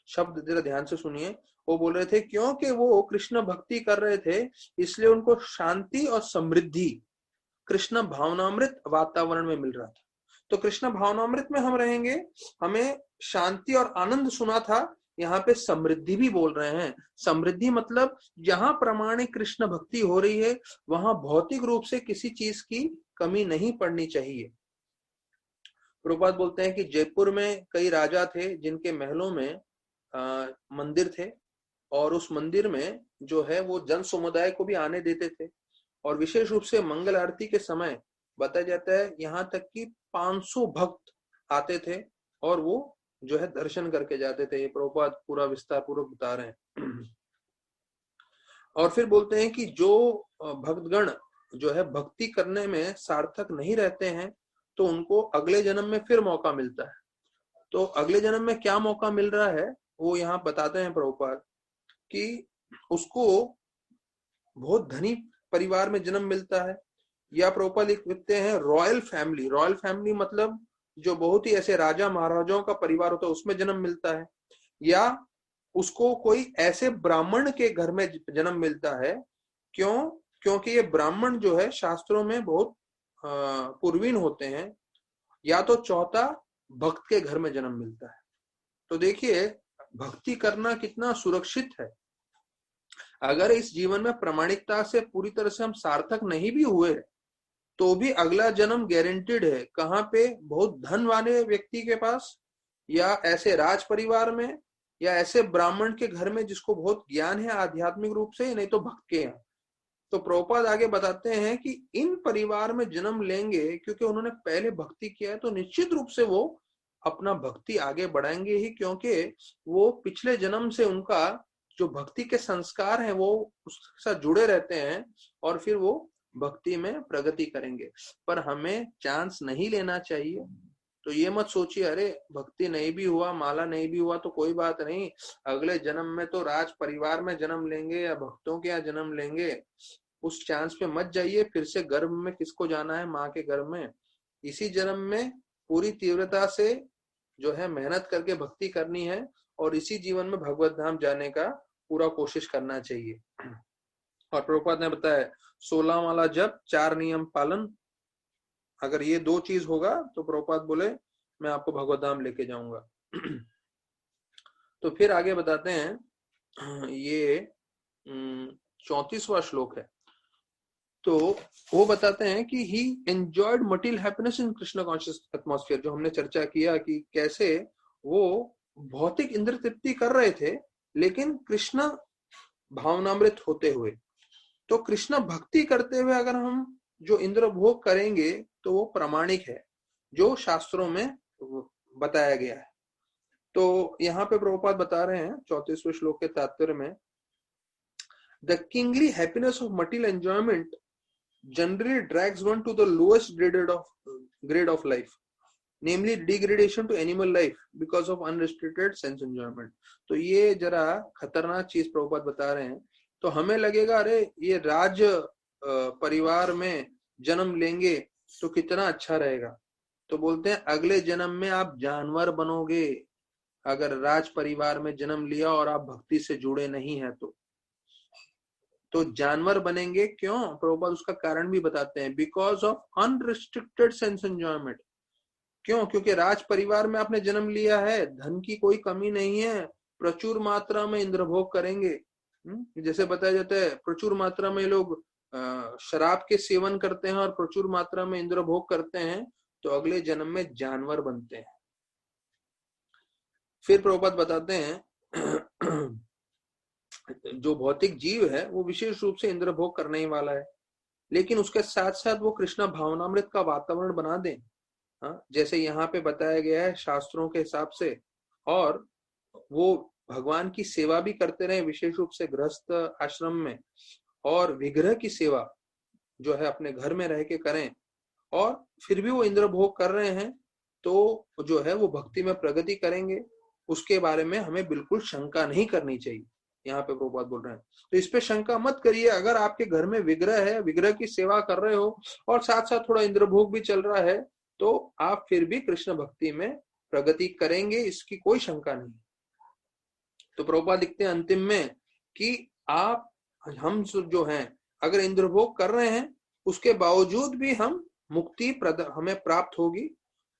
Speaker 1: शब्द जरा ध्यान से सुनिए, वो बोल रहे थे क्योंकि वो कृष्ण भक्ति कर रहे थे, इसलिए उनको शांति और समृद्धि कृष्ण भावनामृत वातावरण में मिल रहा था। तो कृष्ण भावनामृत में हम रहेंगे, हमें शांति और आनंद सुना था, यहाँ पे समृद्धि भी बोल रहे हैं। समृद्धि मतलब जहां प्रामाणिक कृष्ण भक्ति हो रही है वहां भौतिक रूप से किसी चीज की कमी नहीं पड़नी चाहिए। प्रभुपाद बोलते हैं कि जयपुर में कई राजा थे जिनके महलों में मंदिर थे, और उस मंदिर में जो है वो जन समुदाय को भी आने देते थे, और विशेष रूप से मंगल आरती के समय बताया जाता है यहाँ तक कि 500 भक्त आते थे और वो जो है दर्शन करके जाते थे। ये प्रभुपाद पूरा विस्तार पूर्वक बता रहे हैं। और फिर बोलते हैं कि जो भक्तगण जो है भक्ति करने में सार्थक नहीं रहते हैं तो उनको अगले जन्म में फिर मौका मिलता है। तो अगले जन्म में क्या मौका मिल रहा है वो यहाँ बताते हैं प्रभुपाद, कि उसको बहुत धनी परिवार में जन्म मिलता है, या प्रभुपाद लिखते हैं रॉयल फैमिली। रॉयल फैमिली मतलब जो बहुत ही ऐसे राजा महाराजाओं का परिवार होता है उसमें जन्म मिलता है, या उसको कोई ऐसे ब्राह्मण के घर में जन्म मिलता है। क्योंकि ये ब्राह्मण जो है शास्त्रों में बहुत पूर्वीन होते हैं। या तो चौथा भक्त के घर में जन्म मिलता है। तो देखिए भक्ति करना कितना सुरक्षित है। अगर इस जीवन में प्रामाणिकता से पूरी तरह से हम सार्थक नहीं भी हुए तो भी अगला जन्म गारंटीड है। कहाँ पे? बहुत धन वाले व्यक्ति के पास, या ऐसे राज परिवार में, या ऐसे ब्राह्मण के घर में जिसको बहुत ज्ञान है आध्यात्मिक रूप से, नहीं तो भक्त के यहाँ। तो प्रभुपाद आगे बताते हैं कि इन परिवार में जन्म लेंगे क्योंकि उन्होंने पहले भक्ति किया है, तो निश्चित रूप से वो अपना भक्ति आगे बढ़ाएंगे ही, क्योंकि वो पिछले जन्म से उनका जो भक्ति के संस्कार हैं वो उसके साथ जुड़े रहते हैं, और फिर वो भक्ति में प्रगति करेंगे। पर हमें चांस नहीं लेना चाहिए। तो ये मत सोचिए अरे भक्ति नहीं भी हुआ, माला नहीं भी हुआ तो कोई बात नहीं, अगले जन्म में तो राज परिवार में जन्म लेंगे या भक्तों के यहाँ जन्म लेंगे। उस चांस पे मत जाइए। फिर से गर्भ में किसको जाना है? माँ के गर्भ में। इसी जन्म में पूरी तीव्रता से जो है मेहनत करके भक्ति करनी है, और इसी जीवन में भगवत धाम जाने का पूरा कोशिश करना चाहिए। और प्रभुपाद ने बताया 16 माला जप, 4 नियम पालन, अगर ये 2 चीज होगा तो प्रभुपाद बोले मैं आपको भगवत धाम लेके जाऊंगा। तो फिर आगे बताते हैं, ये 34वां श्लोक है। तो वो बताते हैं कि ही enjoyed material happiness in Krishna conscious atmosphere, जो हमने चर्चा किया कि कैसे वो भौतिक इंद्र तृप्ति कर रहे थे लेकिन कृष्ण भावनामृत होते हुए। तो कृष्ण भक्ति करते हुए अगर हम जो इंद्र भोग करेंगे तो वो प्रामाणिक है, जो शास्त्रों में बताया गया है। तो यहाँ पे प्रभुपाद बता रहे हैं 34वें श्लोक के तात्पर्य में, the kingly happiness of material enjoyment generally drags one to the lowest grade of life, namely degradation to animal life because of unrestricted sense enjoyment. तो ये जरा खतरनाक चीज प्रभुपाद बता रहे हैं। तो हमें लगेगा अरे ये राज परिवार में जन्म लेंगे तो कितना अच्छा रहेगा। तो बोलते हैं अगले जन्म में आप जानवर बनोगे, अगर राज परिवार में जन्म लिया और आप भक्ति से जुड़े नहीं है तो जानवर बनेंगे। क्यों? प्रभुपाद उसका कारण भी बताते हैं, because of unrestricted sense enjoyment. क्यों? क्योंकि राज परिवार में आपने जन्म लिया है, धन की कोई कमी नहीं है, प्रचुर मात्रा में इंद्रभोग करेंगे। जैसे बताया जाता है प्रचुर मात्रा में लोग शराब के सेवन करते हैं और प्रचुर मात्रा में इंद्रभोग करते हैं, तो अगले जन्म में जानवर बनते हैं। फिर प्रभुपाद बताते हैं जो भौतिक जीव है वो विशेष रूप से इंद्रभोग करने ही वाला है, लेकिन उसके साथ साथ वो कृष्णा भावनामृत का वातावरण बना दें, जैसे यहाँ पे बताया गया है शास्त्रों के हिसाब से, और वो भगवान की सेवा भी करते रहे, विशेष रूप से गृहस्थ आश्रम में, और विग्रह की सेवा जो है अपने घर में रह के करें, और फिर भी वो इंद्रभोग कर रहे हैं तो जो है वो भक्ति में प्रगति करेंगे। उसके बारे में हमें बिल्कुल शंका नहीं करनी चाहिए। यहाँ पे प्रभुपाद बोल रहे हैं तो इस पे शंका मत करिए। अगर आपके घर में विग्रह है, विग्रह की सेवा कर रहे हो और साथ साथ थोड़ा इंद्रभोग भी चल रहा है, तो आप फिर भी कृष्ण भक्ति में प्रगति करेंगे, इसकी कोई शंका नहीं। तो प्रभुपाद लिखते हैं अंतिम में कि हम जो हैं अगर इंद्रभोग कर रहे हैं उसके बावजूद भी हम मुक्ति हमें प्राप्त होगी।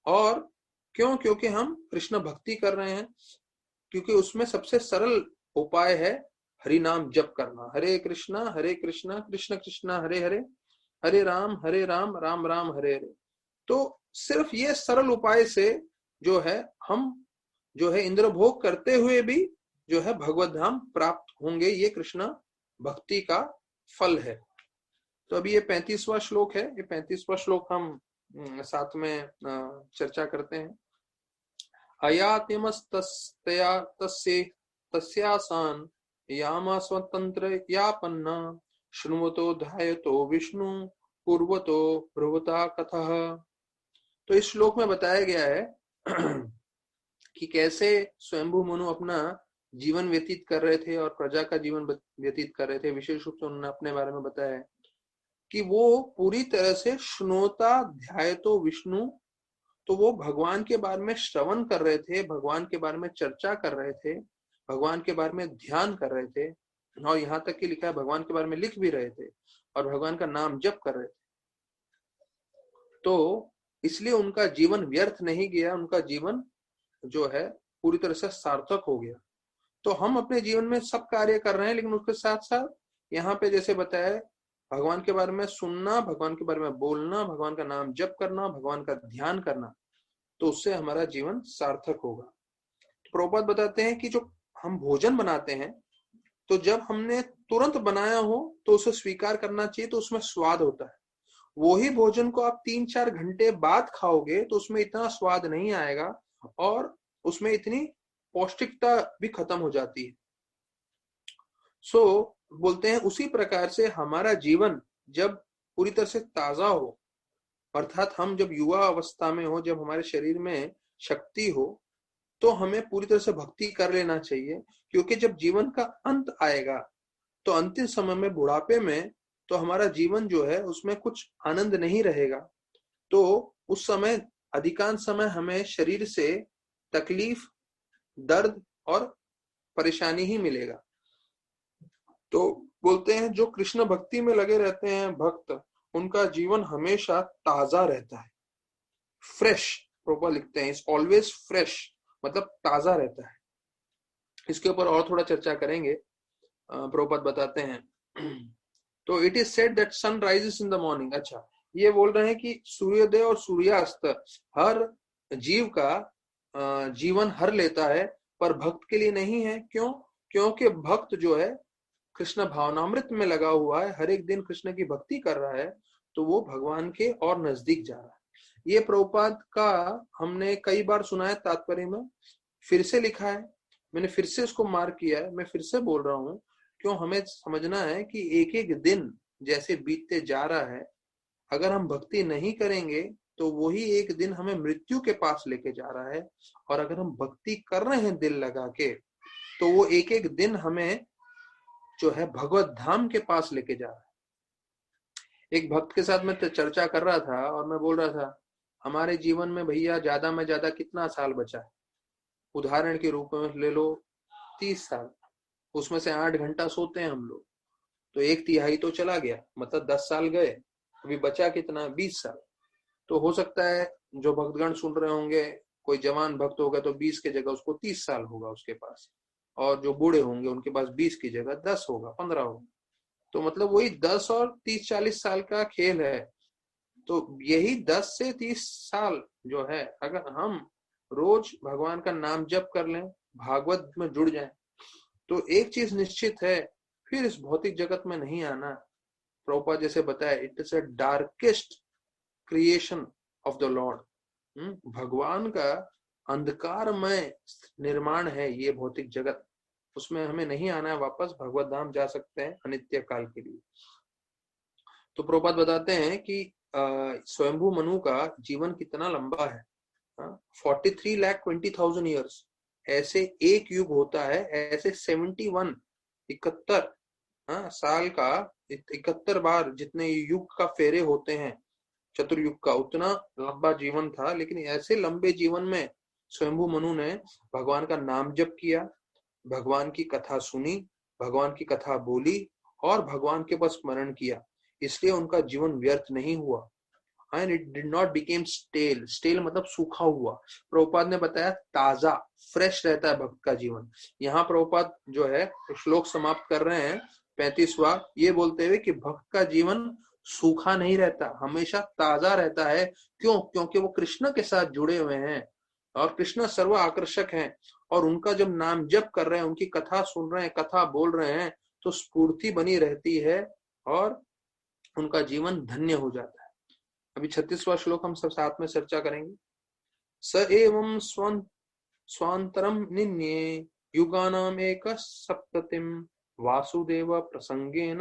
Speaker 1: और क्यों? क्योंकि हम कृष्ण भक्ति कर रहे हैं, क्योंकि उसमें सबसे सरल उपाय है हरि नाम जप करना। हरे कृष्णा कृष्ण कृष्ण हरे हरे, हरे राम राम राम हरे हरे। तो सिर्फ ये सरल उपाय से जो है हम जो है इंद्रभोग करते हुए भी जो है भगवत धाम प्राप्त होंगे। ये कृष्ण भक्ति का फल है। तो अभी ये 35वां श्लोक है, ये 35वां श्लोक हम साथ में चर्चा करते हैं। अयातिमस्तस्या तस्यासान यामा स्वतंत्र यापन्ना शृण्वतो ध्यायतो विष्णु पूर्वतो भ्रुवता कथः। तो इस श्लोक में बताया गया है कि कैसे स्वयंभू मनु अपना जीवन व्यतीत कर रहे थे और प्रजा का जीवन व्यतीत कर रहे थे। विशेष रूप से उन्होंने अपने बारे में बताया है कि वो पूरी तरह से श्रोता ध्यायतो विष्णु, तो वो भगवान के बारे में श्रवण कर रहे थे, भगवान के बारे में चर्चा कर रहे थे, भगवान के बारे में ध्यान कर रहे थे, और यहाँ तक कि लिखा है भगवान के बारे में लिख भी रहे थे और भगवान का नाम जप कर रहे थे। तो इसलिए उनका जीवन व्यर्थ नहीं गया, उनका जीवन जो है पूरी तरह से सार्थक हो गया। तो हम अपने जीवन में सब कार्य कर रहे हैं, लेकिन उसके साथ साथ यहाँ पे जैसे बताया भगवान के बारे में सुनना, भगवान के बारे में बोलना, भगवान का नाम जप करना, भगवान का ध्यान करना, तो उससे हमारा जीवन सार्थक होगा। तो प्रभुपाद बताते हैं कि जो हम भोजन बनाते हैं, तो जब हमने तुरंत बनाया हो तो उसे स्वीकार करना चाहिए, तो उसमें स्वाद होता है। वही भोजन को आप 3-4 घंटे बाद खाओगे तो उसमें इतना स्वाद नहीं आएगा और उसमें इतनी पौष्टिकता भी खत्म हो जाती है। बोलते हैं उसी प्रकार से हमारा जीवन जब पूरी तरह से ताजा हो, अर्थात हम जब युवा अवस्था में हो, जब हमारे शरीर में शक्ति हो, तो हमें पूरी तरह से भक्ति कर लेना चाहिए। क्योंकि जब जीवन का अंत आएगा तो अंतिम समय में, बुढ़ापे में, तो हमारा जीवन जो है उसमें कुछ आनंद नहीं रहेगा। तो उस समय अधिकांश समय हमें शरीर से तकलीफ, दर्द और परेशानी ही मिलेगा। तो बोलते हैं जो कृष्ण भक्ति में लगे रहते हैं भक्त, उनका जीवन हमेशा ताजा रहता है, फ्रेश। प्रभुपाद लिखते हैं इज ऑलवेज फ्रेश, मतलब ताजा रहता है। इसके ऊपर और थोड़ा चर्चा करेंगे। प्रभुपाद बताते हैं तो it is said that sun rises in the morning. अच्छा, ये बोल रहे हैं कि सूर्योदय और सूर्यास्त हर जीव का जीवन हर लेता है, पर भक्त के लिए नहीं है। क्यों? क्योंकि भक्त जो है कृष्ण भावनामृत में लगा हुआ है, हर एक दिन कृष्ण की भक्ति कर रहा है, तो वो भगवान के और नजदीक जा रहा है। ये प्रभुपाद का हमने कई बार सुना है, तात्पर्य में फिर से लिखा है, मैंने फिर से इसको मार्क किया है, मैं फिर से बोल रहा हूँ। क्यों? हमें समझना है कि एक एक दिन जैसे बीतते जा रहा है, अगर हम भक्ति नहीं करेंगे तो वही एक दिन हमें मृत्यु के पास लेके जा रहा है, और अगर हम भक्ति कर रहे हैं दिल लगा के, तो वो एक एक दिन हमें जो है भगवत धाम के पास लेके जा रहा है। एक भक्त के साथ मैं चर्चा कर रहा था और मैं बोल रहा था, हमारे जीवन में भैया ज्यादा में ज्यादा कितना साल बचा है? उदाहरण के रूप में ले लो 30 साल, उसमें से 8 घंटा सोते हैं हम लोग, तो 1/3 तो चला गया, मतलब 10 साल गए, अभी बचा कितना? 20 साल। तो हो सकता है जो भक्तगण सुन रहे होंगे, कोई जवान भक्त होगा तो 20 की जगह उसको 30 साल होगा उसके पास, और जो बूढ़े होंगे उनके पास 20 की जगह 10 होगा, 15 होगा। तो मतलब वही 10 और 30-40 साल का खेल है। तो यही 10 से 30 साल जो है, अगर हम रोज भगवान का नाम जप कर लें, भागवत में जुड़ जाएं, तो एक चीज निश्चित है, फिर इस भौतिक जगत में नहीं आना। प्रभुपाद जैसे बताया, it is a darkest creation of the Lord. भगवान का अंधकारमय निर्माण है ये भौतिक जगत, उसमें हमें नहीं आना है वापस, भगवत धाम जा सकते हैं अनित्य काल के लिए। तो प्रभुपाद बताते हैं कि स्वयंभू मनु का जीवन कितना लंबा है, 43,20,000 ईयर्स। ऐसे एक युग होता है, ऐसे 71 साल का 71 बार जितने युग का फेरे होते हैं चतुर्युग का, उतना लंबा जीवन था। लेकिन ऐसे लंबे जीवन में स्वयंभू मनु ने भगवान का नाम जप किया, भगवान की कथा सुनी, भगवान की कथा बोली और भगवान के बस स्मरण किया, इसलिए उनका जीवन व्यर्थ नहीं हुआ। And it did not became stale. Stale मतलब सूखा हुआ। प्रभुपाद ने बताया ताजा, फ्रेश रहता है भक्त का जीवन। यहाँ प्रभुपाद जो है श्लोक समाप्त कर रहे हैं 35वां, ये बोलते हुए कि भक्त का जीवन सूखा नहीं रहता, हमेशा ताजा रहता है। क्यों? क्योंकि वो कृष्ण के साथ जुड़े हुए हैं और कृष्ण सर्व आकर्षक हैं, और उनका जब नाम जप कर रहे हैं, उनकी कथा सुन रहे हैं, कथा बोल रहे हैं, तो स्फूर्ति बनी रहती है और उनका जीवन धन्य हो जाता है। अभी 36वां श्लोक हम सब साथ में चर्चा करेंगे। स एवं स्वांतरम निन्ये युगानाम एक सप्ततिम वासुदेव प्रसंगेन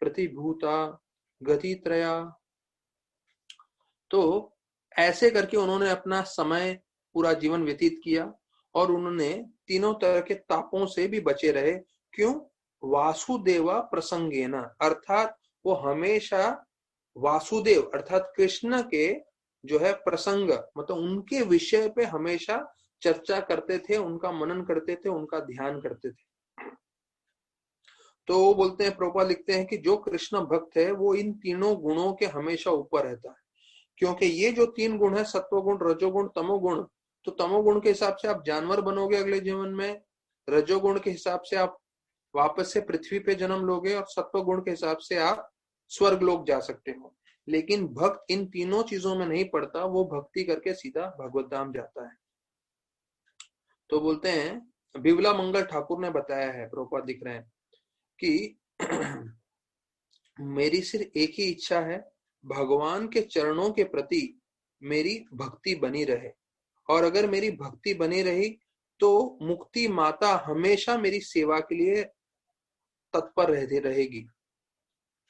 Speaker 1: प्रतिभूता गतित्रया। तो ऐसे करके उन्होंने अपना समय पूरा जीवन व्यतीत किया और उन्होंने तीनों तरह के तापों से भी बचे रहे। क्यों? वासुदेवा प्रसंगेन, अर्थात वो हमेशा वासुदेव अर्थात कृष्ण के जो है प्रसंग, मतलब उनके विषय पे हमेशा चर्चा करते थे, उनका मनन करते थे, उनका ध्यान करते थे। तो वो बोलते हैं, प्रभुपाद लिखते हैं कि जो कृष्ण भक्त है वो इन तीनों गुणों के हमेशा ऊपर रहता है। क्योंकि ये जो 3 गुण है, सत्वगुण, रजोगुण, तमोगुण, तो तमोगुण के हिसाब से आप जानवर बनोगे अगले जीवन में, रजोगुण के हिसाब से आप वापस से पृथ्वी पे जन्म लोगे, और सत्व गुण के हिसाब से आप स्वर्गलोक जा सकते हो। लेकिन भक्त इन तीनों चीजों में नहीं पड़ता, वो भक्ति करके सीधा भगवत धाम जाता है। तो बोलते हैं बिमला मंगल ठाकुर ने बताया है, प्रभुपाद दिख रहे हैं कि मेरी सिर्फ एक ही इच्छा है, भगवान के चरणों के प्रति मेरी भक्ति बनी रहे, और अगर मेरी भक्ति बनी रही तो मुक्ति माता हमेशा मेरी सेवा के लिए तत्पर रहती रहेगी।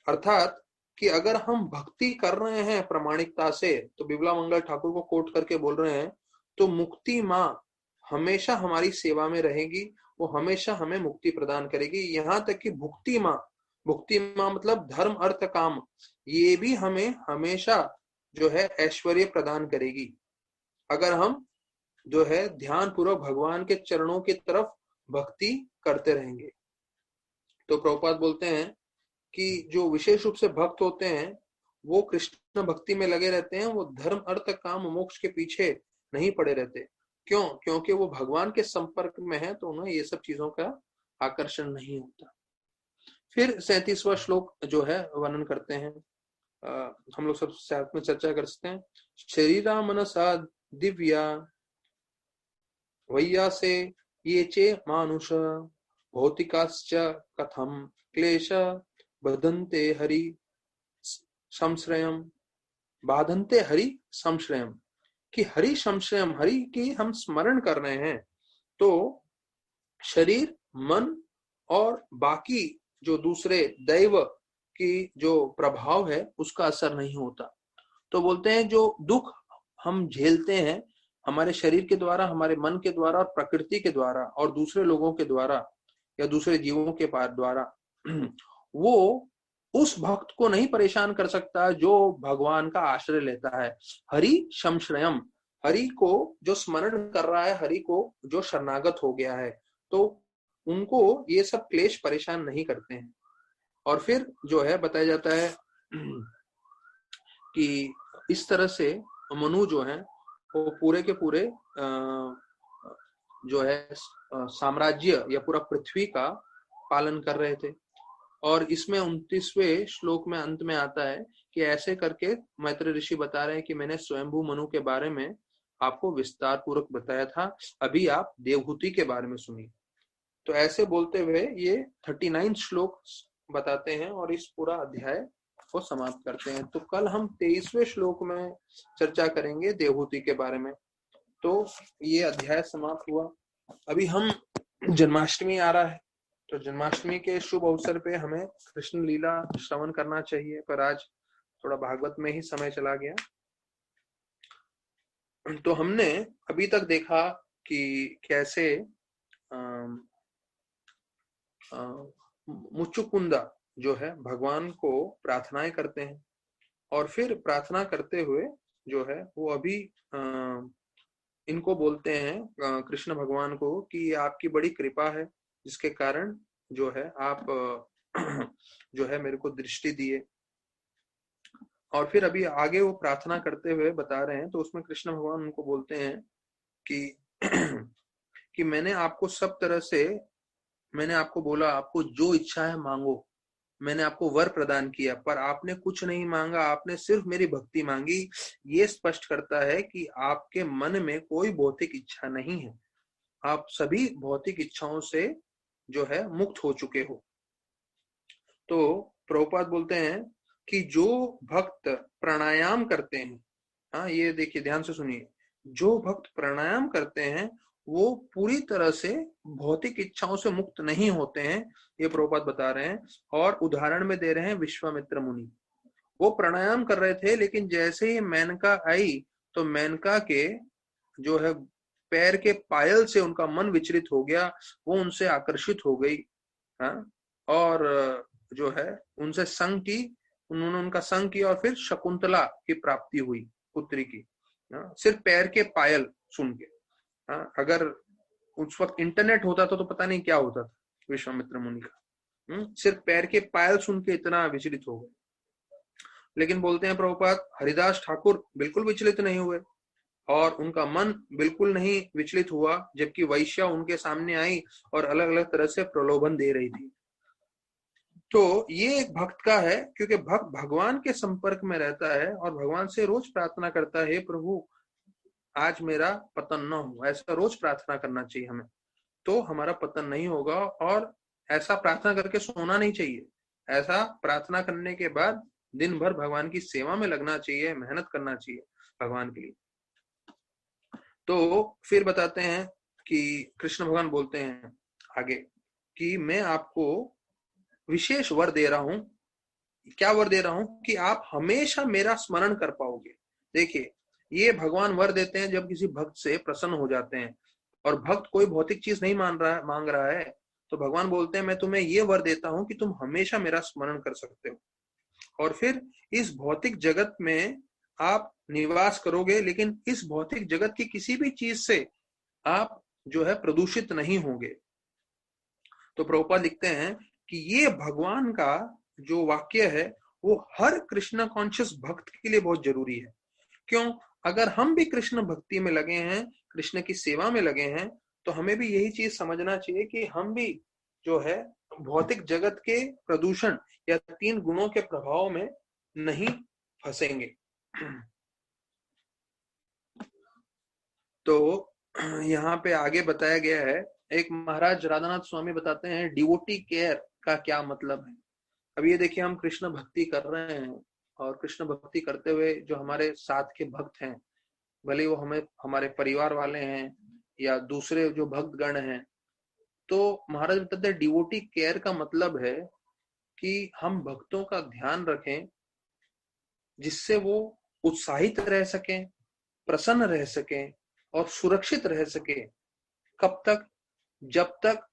Speaker 1: अर्थात कि अगर हम भक्ति कर रहे हैं प्रामाणिकता से, तो बिमला मंगल ठाकुर को कोट करके बोल रहे हैं, तो मुक्ति माँ हमेशा हमारी सेवा में रहेगी, वो हमेशा हमें मुक्ति प्रदान करेगी। यहाँ तक कि भुक्ति माँ मतलब धर्म अर्थ काम, ये भी हमें हमेशा जो है ऐश्वर्य प्रदान करेगी, अगर हम जो है ध्यान पूर्वक भगवान के चरणों की तरफ भक्ति करते रहेंगे। तो प्रभुपाद बोलते हैं कि जो विशेष रूप से भक्त होते हैं वो कृष्ण भक्ति में लगे रहते हैं, वो धर्म अर्थ काम मोक्ष के पीछे नहीं पड़े रहते। क्यों? क्योंकि वो भगवान के संपर्क में है, तो उन्हें ये सब चीजों का आकर्षण नहीं होता। फिर 37वां श्लोक जो है वर्णन करते हैं, हम लोग सब साथ में चर्चा कर सकते हैं। शरीरा मनसा दिव्या वैया से ये चे मानुष भौतिकाश्च कथम क्लेश बधन्ते हरि संश्रयम, बाधन्ते हरि संश्रयम, कि हरि संश्रयम, हरि की हम स्मरण कर रहे हैं तो शरीर मन और बाकी जो दूसरे दैव की जो प्रभाव है उसका असर नहीं होता। तो बोलते हैं जो दुख हम झेलते हैं हमारे शरीर के द्वारा, हमारे मन के द्वारा और प्रकृति के द्वारा और दूसरे लोगों के द्वारा या दूसरे जीवों के द्वारा, वो उस भक्त को नहीं परेशान कर सकता जो भगवान का आश्रय लेता है। हरि संश्रयम, हरि को जो स्मरण कर रहा है, हरि को जो शरणागत हो गया है, तो उनको ये सब क्लेश परेशान नहीं करते हैं। और फिर जो है बताया जाता है कि इस तरह से मनु जो है वो पूरे के पूरे जो है साम्राज्य या पूरा पृथ्वी का पालन कर रहे थे। और इसमें 29वें श्लोक में अंत में आता है कि ऐसे करके मैत्रेय ऋषि बता रहे हैं कि मैंने स्वयंभू मनु के बारे में आपको विस्तार पूर्वक बताया था, अभी आप देवहूति के बारे में सुनिए। तो ऐसे बोलते हुए ये 39 श्लोक बताते हैं और इस पूरा अध्याय को समाप्त करते हैं। तो कल हम 23वें श्लोक में चर्चा करेंगे देवहूति के बारे में। तो ये अध्याय समाप्त हुआ। अभी हम जन्माष्टमी आ रहा है, तो जन्माष्टमी के शुभ अवसर पे हमें कृष्ण लीला श्रवण करना चाहिए, पर आज थोड़ा भागवत में ही समय चला गया। तो हमने अभी तक देखा कि कैसे मुचुकुंदा जो है भगवान को प्रार्थनाएं करते हैं, और फिर प्रार्थना करते हुए जो है वो अभी इनको बोलते हैं कृष्ण भगवान को कि आपकी बड़ी कृपा है जिसके कारण जो है आप जो है मेरे को दृष्टि दिए। और फिर अभी आगे वो प्रार्थना करते हुए बता रहे हैं, तो उसमें कृष्ण भगवान उनको बोलते हैं कि कि मैंने आपको सब तरह से, मैंने आपको बोला आपको जो इच्छा है मांगो, मैंने आपको वर प्रदान किया, पर आपने कुछ नहीं मांगा, आपने सिर्फ मेरी भक्ति मांगी। ये स्पष्ट करता है कि आपके मन में कोई भौतिक इच्छा नहीं है, आप सभी भौतिक इच्छाओं से जो है मुक्त हो चुके हो। तो प्रभुपाद बोलते हैं कि जो भक्त प्राणायाम करते हैं, हाँ ये देखिए ध्यान से सुनिए, जो भक्त प्राणायाम करते हैं वो पूरी तरह से भौतिक इच्छाओं से मुक्त नहीं होते हैं, ये प्रभुपाद बता रहे हैं। और उदाहरण में दे रहे हैं विश्वामित्र मुनि। वो प्राणायाम कर रहे थे, लेकिन जैसे ही मेनका आई तो मेनका के जो है पैर के पायल से उनका मन विचलित हो गया, वो उनसे आकर्षित हो गई, हाँ, और जो है उनसे संग की, उन्होंने उनका संग किया और फिर शकुंतला की प्राप्ति हुई, पुत्री की, सिर्फ पैर के पायल सुन के। अगर उस वक्त इंटरनेट होता था तो पता नहीं क्या होता था विश्वामित्र मुनि का। सिर्फ पैर के पायल सुन के इतना विचलित हो गए। लेकिन बोलते हैं प्रभुपाद हरिदास ठाकुर बिल्कुल विचलित नहीं हुए और उनका मन बिल्कुल नहीं विचलित हुआ, जबकि वैश्या उनके सामने आई और अलग अलग तरह से प्रलोभन दे रही थी। तो ये एक भक्त का है, क्योंकि भक्त भगवान के संपर्क में रहता है और भगवान से रोज प्रार्थना करता है, हे प्रभु आज मेरा पतन न हो। ऐसा रोज प्रार्थना करना चाहिए हमें, तो हमारा पतन नहीं होगा। और ऐसा प्रार्थना करके सोना नहीं चाहिए, ऐसा प्रार्थना करने के बाद दिन भर भगवान की सेवा में लगना चाहिए, मेहनत करना चाहिए भगवान के लिए। तो फिर बताते हैं कि कृष्ण भगवान बोलते हैं आगे कि मैं आपको विशेष वर दे रहा हूं। क्या वर दे रहा हूं? कि आप हमेशा मेरा स्मरण कर पाओगे। देखिए, ये भगवान वर देते हैं जब किसी भक्त से प्रसन्न हो जाते हैं, और भक्त कोई भौतिक चीज नहीं मांग रहा है, तो भगवान बोलते हैं मैं तुम्हें ये वर देता हूं कि तुम हमेशा मेरा स्मरण कर सकते हो, और फिर इस भौतिक जगत में आप निवास करोगे, लेकिन इस भौतिक जगत की किसी भी चीज से आप जो है प्रदूषित नहीं होंगे। तो प्रभुपाद लिखते हैं कि ये भगवान का जो वाक्य है वो हर कृष्ण कॉन्शियस भक्त के लिए बहुत जरूरी है। क्यों? अगर हम भी कृष्ण भक्ति में लगे हैं, कृष्ण की सेवा में लगे हैं, तो हमें भी यही चीज समझना चाहिए कि हम भी जो है भौतिक जगत के प्रदूषण या 3 गुणों के प्रभाव में नहीं फंसेंगे। तो यहाँ पे आगे बताया गया है, एक महाराज राधानाथ स्वामी बताते हैं डिवोटी केयर का क्या मतलब है। अब ये देखिए, हम कृष्ण भक्ति कर रहे हैं, और कृष्ण भक्ति करते हुए जो हमारे साथ के भक्त हैं, भले वो हमें हमारे परिवार वाले हैं या दूसरे जो भक्त गण हैं, तो महाराज बताते हैं डिवोटी केयर का मतलब है कि हम भक्तों का ध्यान रखें, जिससे वो उत्साहित रह सकें, प्रसन्न रह सकें और सुरक्षित रह सके। कब तक? जब तक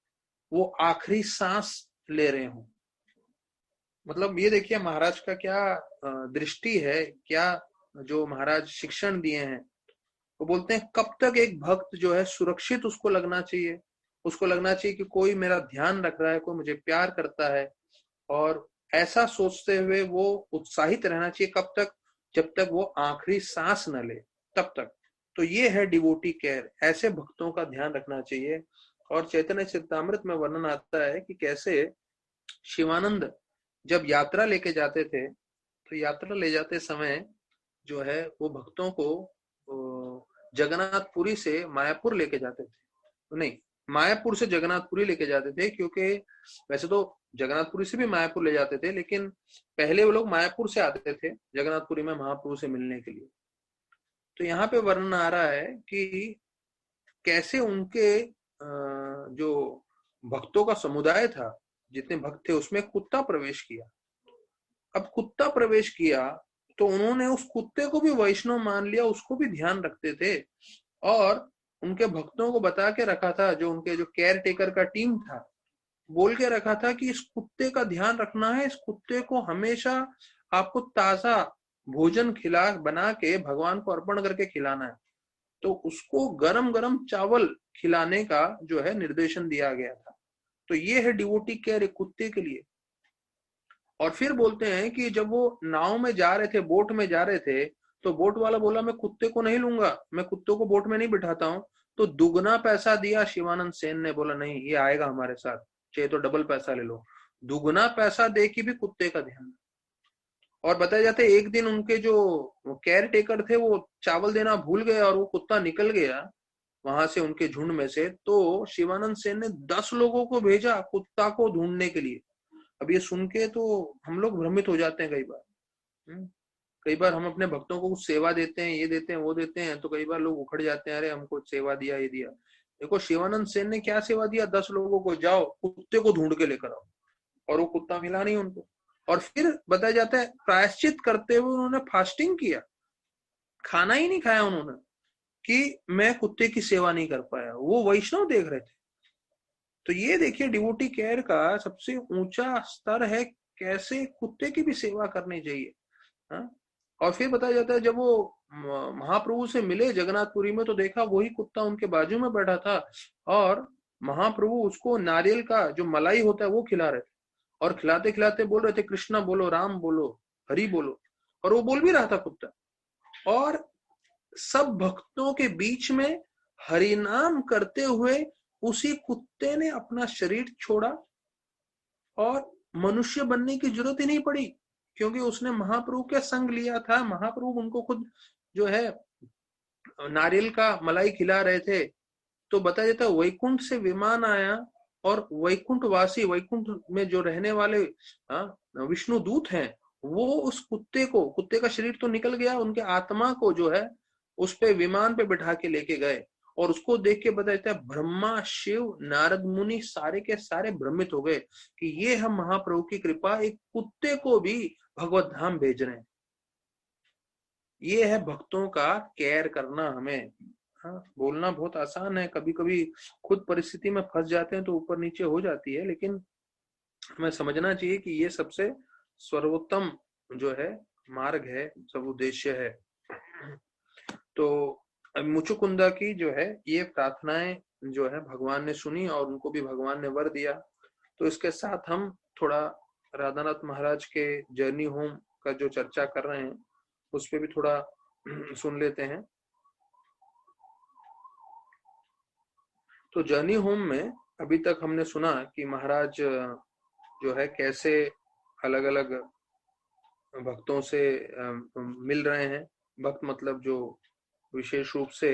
Speaker 1: वो आखिरी सांस ले रहे हों। मतलब ये देखिए महाराज का क्या दृष्टि है, क्या जो महाराज शिक्षण दिए हैं। वो बोलते हैं कब तक एक भक्त जो है सुरक्षित उसको लगना चाहिए, उसको लगना चाहिए कि कोई मेरा ध्यान रख रहा है, कोई मुझे प्यार करता है, और ऐसा सोचते हुए वो उत्साहित रहना चाहिए। कब तक? जब तक वो आखिरी सांस न ले, तब तक। तो ये है डिवोटी केयर, ऐसे भक्तों का ध्यान रखना चाहिए। और चैतन्य चरितामृत में वर्णन आता है कि कैसे शिवानंद जब यात्रा लेके जाते थे, तो यात्रा ले जाते समय जो है वो भक्तों को जगन्नाथपुरी से मायापुर लेके जाते थे। नहीं, मायापुर से जगन्नाथपुरी लेके जाते थे, क्योंकि वैसे तो जगन्नाथपुरी से भी मायापुर ले जाते थे, लेकिन पहले वो लोग मायापुर से आते थे जगन्नाथपुरी में महाप्रभु से मिलने के लिए। तो यहाँ पे वर्णन आ रहा है कि कैसे उनके जो भक्तों का समुदाय था, जितने भक्त थे, उसमें कुत्ता प्रवेश किया। अब कुत्ता प्रवेश किया तो उन्होंने उस कुत्ते को भी वैष्णव मान लिया, उसको भी ध्यान रखते थे, और उनके भक्तों को बता के रखा था, जो उनके जो केयर टेकर का टीम था, बोल के रखा था कि इस कुत्ते का ध्यान रखना है, इस कुत्ते को हमेशा आपको ताजा भोजन बना के भगवान को अर्पण करके खिलाना है। तो उसको गरम गरम चावल खिलाने का जो है निर्देशन दिया गया था। तो ये है डिवोटी केयर एक कुत्ते के लिए। और फिर बोलते हैं कि जब वो नाव में जा रहे थे, बोट में जा रहे थे, तो बोट वाला बोला मैं कुत्ते को नहीं लूंगा, मैं कुत्ते को बोट में नहीं बिठाता हूँ। तो दुगना पैसा दिया शिवानंद सेन ने, बोला नहीं ये आएगा हमारे साथ, चाहे तो डबल पैसा ले लो। दुगना पैसा दे के भी कुत्ते का ध्यान। और बताया जाता है एक दिन उनके जो केयर टेकर थे वो चावल देना भूल गए, और वो कुत्ता निकल गया वहां से उनके झुंड में से। तो शिवानंद सेन ने 10 लोगों को भेजा कुत्ता को ढूंढने के लिए। अब ये सुन के तो हम लोग भ्रमित हो जाते हैं कई बार। कई बार हम अपने भक्तों को कुछ सेवा देते हैं, ये देते हैं, वो देते हैं, तो कई बार लोग उखड़ जाते हैं, अरे हमको सेवा दिया, ये दिया। देखो शिवानंद सेन ने क्या सेवा दिया, 10 लोगों को जाओ कुत्ते को ढूंढ के लेकर आओ, और वो कुत्ता मिला नहीं उनको। और फिर बताया जाता है प्रायश्चित करते हुए उन्होंने फास्टिंग किया, खाना ही नहीं खाया उन्होंने, कि मैं कुत्ते की सेवा नहीं कर पाया। वो वैष्णव देख रहे थे। तो ये देखिए डिवोटी केयर का सबसे ऊंचा स्तर है, कैसे कुत्ते की भी सेवा करनी चाहिए। हाँ? और फिर बताया जाता है जब वो महाप्रभु से मिले जगन्नाथपुरी में, तो देखा वही कुत्ता उनके बाजू में बैठा था, और महाप्रभु उसको नारियल का जो मलाई होता है वो खिला रहे थे, और खिलाते खिलाते बोल रहे थे कृष्णा बोलो, राम बोलो, हरि बोलो, और वो बोल भी रहा था कुत्ता। और सब भक्तों के बीच में हरिनाम करते हुए उसी कुत्ते ने अपना शरीर छोड़ा, और मनुष्य बनने की जरूरत ही नहीं पड़ी, क्योंकि उसने महाप्रभु का संग लिया था। महाप्रभु उनको खुद जो है नारियल का मलाई खिला रहे थे। तो बताया जाता है वैकुंठ से विमान आया और वैकुंठवासी, वैकुंठ में जो रहने वाले विष्णु दूत हैं, वो उस कुत्ते का शरीर तो निकल गया, उनके आत्मा को जो है उस पे विमान पे बिठा के लेके गए। और उसको देख के बताया जाता है ब्रह्मा, शिव, नारद मुनि सारे के सारे भ्रमित हो गए कि ये हम महाप्रभु की कृपा, एक कुत्ते को भी भगवत धाम भेज रहे हैं। ये है भक्तों का केयर करना। हमें बोलना बहुत आसान है, कभी कभी खुद परिस्थिति में फंस जाते हैं तो ऊपर नीचे हो जाती है, लेकिन हमें समझना चाहिए कि ये सबसे सर्वोत्तम जो है मार्ग है, सब उद्देश्य है। तो मुचुकुंदा की जो है ये प्रार्थनाएं जो है भगवान ने सुनी और उनको भी भगवान ने वर दिया। तो इसके साथ हम थोड़ा राधानाथ महाराज के जर्नी होम का जो चर्चा कर रहे हैं उस पर भी थोड़ा सुन लेते हैं। तो जर्नी होम में अभी तक हमने सुना कि महाराज जो है कैसे अलग अलग भक्तों से मिल रहे हैं। भक्त मतलब जो विशेष रूप से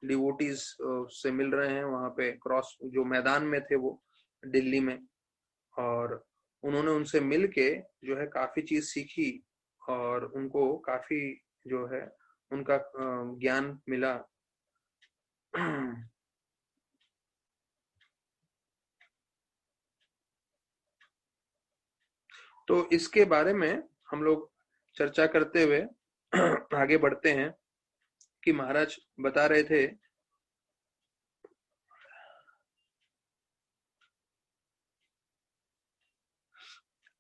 Speaker 1: डिवोटीज से मिल रहे हैं, वहां पे क्रॉस जो मैदान में थे वो दिल्ली में, और उन्होंने उनसे मिल के जो है काफी चीज सीखी और उनको काफी जो है उनका ज्ञान मिला। तो इसके बारे में हम लोग चर्चा करते हुए आगे बढ़ते हैं कि महाराज बता रहे थे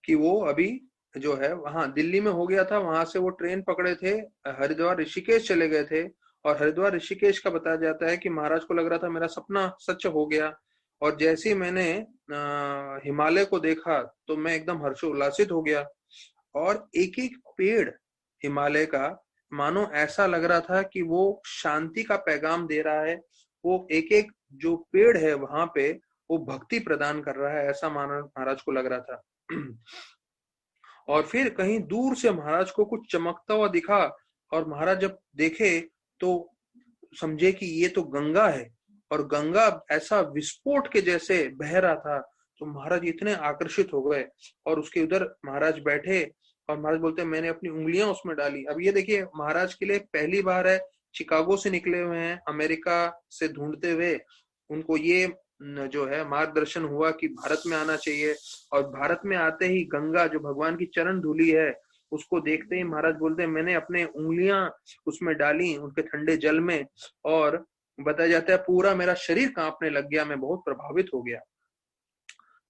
Speaker 1: कि वो अभी जो है वहां दिल्ली में हो गया था, वहां से वो ट्रेन पकड़े थे, हरिद्वार ऋषिकेश चले गए थे। और हरिद्वार ऋषिकेश का बताया जाता है कि महाराज को लग रहा था मेरा सपना सच हो गया, और जैसे ही मैंने हिमालय को देखा तो मैं एकदम हर्षोल्लासित हो गया। और एक एक पेड़ हिमालय का मानो ऐसा लग रहा था कि वो शांति का पैगाम दे रहा है। वो एक एक जो पेड़ है वहां पे वो भक्ति प्रदान कर रहा है, ऐसा महाराज को लग रहा था। और फिर कहीं दूर से महाराज को कुछ चमकता हुआ दिखा, और महाराज जब देखे तो समझे कि ये तो गंगा है, और गंगा ऐसा विस्फोट के जैसे बह रहा था। तो महाराज इतने आकर्षित हो गए और उसके उधर महाराज बैठे, और महाराज बोलते हैं मैंने अपनी उंगलियां उसमें डाली। अब ये देखिए महाराज के लिए पहली बार है, शिकागो से निकले हुए हैं, अमेरिका से ढूंढते हुए उनको ये जो है मार्गदर्शन हुआ कि भारत में आना चाहिए। और भारत में आते ही गंगा जो भगवान की चरण धूली है उसको देखते ही महाराज बोलते हैं मैंने अपने उंगलियां उसमें डाली उनके ठंडे जल में, और बताया जाता है पूरा मेरा शरीर कांपने लग गया, मैं बहुत प्रभावित हो गया।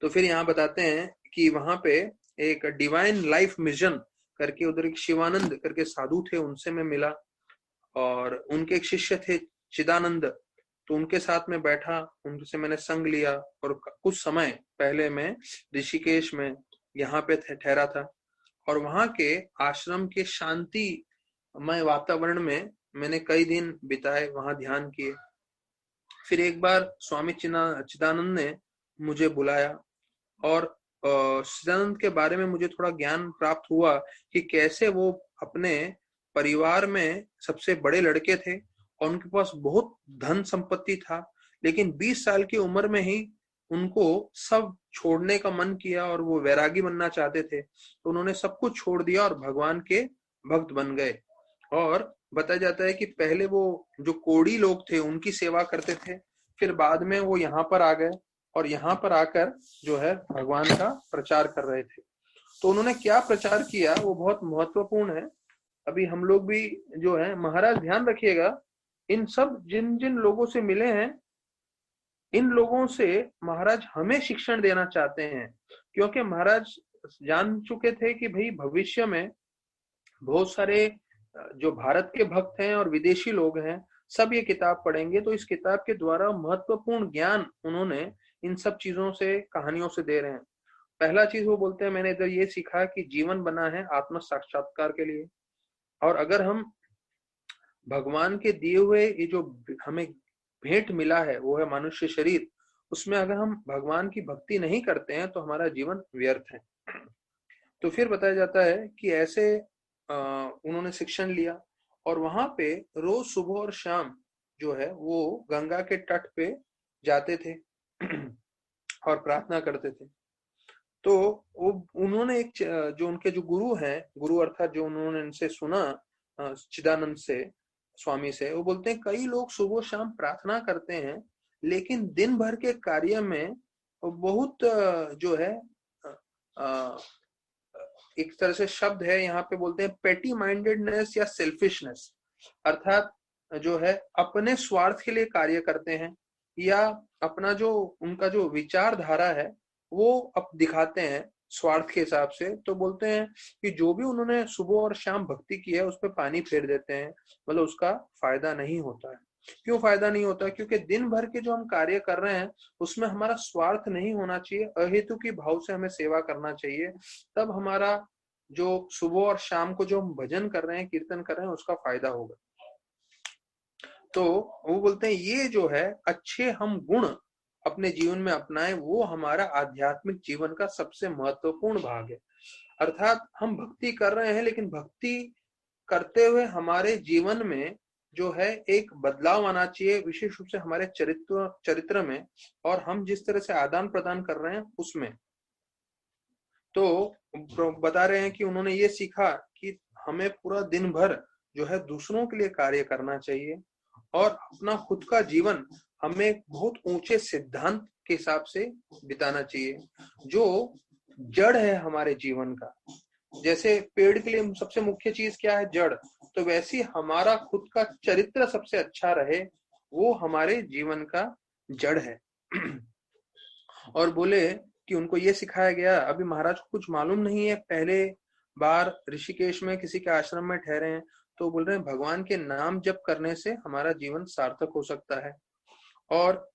Speaker 1: तो फिर यहाँ बताते हैं कि वहां पे एक डिवाइन लाइफ मिशन करके उधर एक शिवानंद करके साधु थे, उनसे मैं मिला, और उनके एक शिष्य थे चिदानंद, तो उनके साथ में बैठा, उनसे मैंने संग लिया। और कुछ समय पहले मैं ऋषिकेश में यहाँ पे ठहरा था, और वहां के आश्रम के शांतिमय वातावरण में मैंने कई दिन बिताए, वहां ध्यान किए। फिर एक बार स्वामी चिदानंद ने मुझे बुलाया, और चिदानंद के बारे में मुझे थोड़ा ज्ञान प्राप्त हुआ कि कैसे वो अपने परिवार में सबसे बड़े लड़के थे और उनके पास बहुत धन संपत्ति था, लेकिन 20 साल की उम्र में ही उनको सब छोड़ने का मन किया और वो वैरागी बनना चाहते थे। तो उन्होंने सब कुछ छोड़ दिया और भगवान के भक्त बन गए। और बताया जाता है कि पहले वो जो कोढ़ी लोग थे उनकी सेवा करते थे, फिर बाद में वो यहाँ पर आ गए और यहाँ पर आकर जो है भगवान का प्रचार कर रहे थे। तो उन्होंने क्या प्रचार किया वो बहुत महत्वपूर्ण है। अभी हम लोग भी जो है महाराज ध्यान रखिएगा, इन सब जिन जिन लोगों से मिले हैं इन लोगों से महाराज हमें शिक्षण देना चाहते हैं, क्योंकि महाराज जान चुके थे कि भाई भविष्य में बहुत सारे जो भारत के भक्त हैं और विदेशी लोग हैं सब ये किताब पढ़ेंगे। तो इस किताब के द्वारा महत्वपूर्ण ज्ञान उन्होंने इन सब चीजों से कहानियों से दे रहे हैं। पहला चीज वो बोलते हैं मैंने इधर ये सीखा कि जीवन बना है आत्म साक्षात्कार के लिए, और अगर हम भगवान के दिए हुए ये जो हमें भेंट मिला है वो है मनुष्य शरीर, उसमें अगर हम भगवान की भक्ति नहीं करते हैं तो हमारा जीवन व्यर्थ है। तो फिर बताया जाता है कि ऐसे उन्होंने शिक्षण लिया और वहां पे रोज सुबह और शाम जो है वो गंगा के तट पे जाते थे और प्रार्थना करते थे। तो वो उन्होंने जो उनके जो गुरु हैं, गुरु अर्थात जो उन्होंने इनसे सुना चिदानंद से, स्वामी से, वो बोलते हैं कई लोग सुबह शाम प्रार्थना करते हैं लेकिन दिन भर के कार्य में बहुत जो है एक तरह से शब्द है यहाँ पे बोलते हैं पेटी माइंडेडनेस या सेल्फिशनेस, अर्थात जो है अपने स्वार्थ के लिए कार्य करते हैं या अपना जो उनका जो विचारधारा है वो अब दिखाते हैं स्वार्थ के हिसाब से। तो बोलते हैं कि जो भी उन्होंने सुबह और शाम भक्ति की है उस पर पानी फेर देते हैं, मतलब उसका फायदा नहीं होता है। क्यों फायदा नहीं होता? क्योंकि दिन भर के जो हम कार्य कर रहे हैं उसमें हमारा स्वार्थ नहीं होना चाहिए, अहेतु की भाव से हमें सेवा करना चाहिए। तब हमारा जो सुबह और शाम को जो हम भजन कर रहे हैं, कीर्तन कर रहे हैं, उसका फायदा होगा। तो वो बोलते हैं ये जो है अच्छे हम गुण अपने जीवन में अपनाएं, वो हमारा आध्यात्मिक जीवन का सबसे महत्वपूर्ण भाग है। अर्थात हम भक्ति कर रहे हैं लेकिन भक्ति करते हुए हमारे जीवन में जो है एक बदलाव आना चाहिए, विशेष रूप से हमारे चरित्र में और हम जिस तरह से आदान प्रदान कर रहे हैं उसमें। तो बता रहे हैं कि उन्होंने ये सीखा कि हमें पूरा दिन भर जो है दूसरों के लिए कार्य करना चाहिए और अपना खुद का जीवन हमें बहुत ऊंचे सिद्धांत के हिसाब से बिताना चाहिए जो जड़ है हमारे जीवन का। जैसे पेड़ के लिए सबसे मुख्य चीज क्या है? जड़। तो वैसे हमारा खुद का चरित्र सबसे अच्छा रहे, वो हमारे जीवन का जड़ है। और बोले कि उनको ये सिखाया गया, अभी महाराज को कुछ मालूम नहीं है, पहले बार ऋषिकेश में किसी के आश्रम में ठहरे हैं, तो बोल रहे हैं भगवान के नाम जप करने से हमारा जीवन सार्थक हो सकता है। और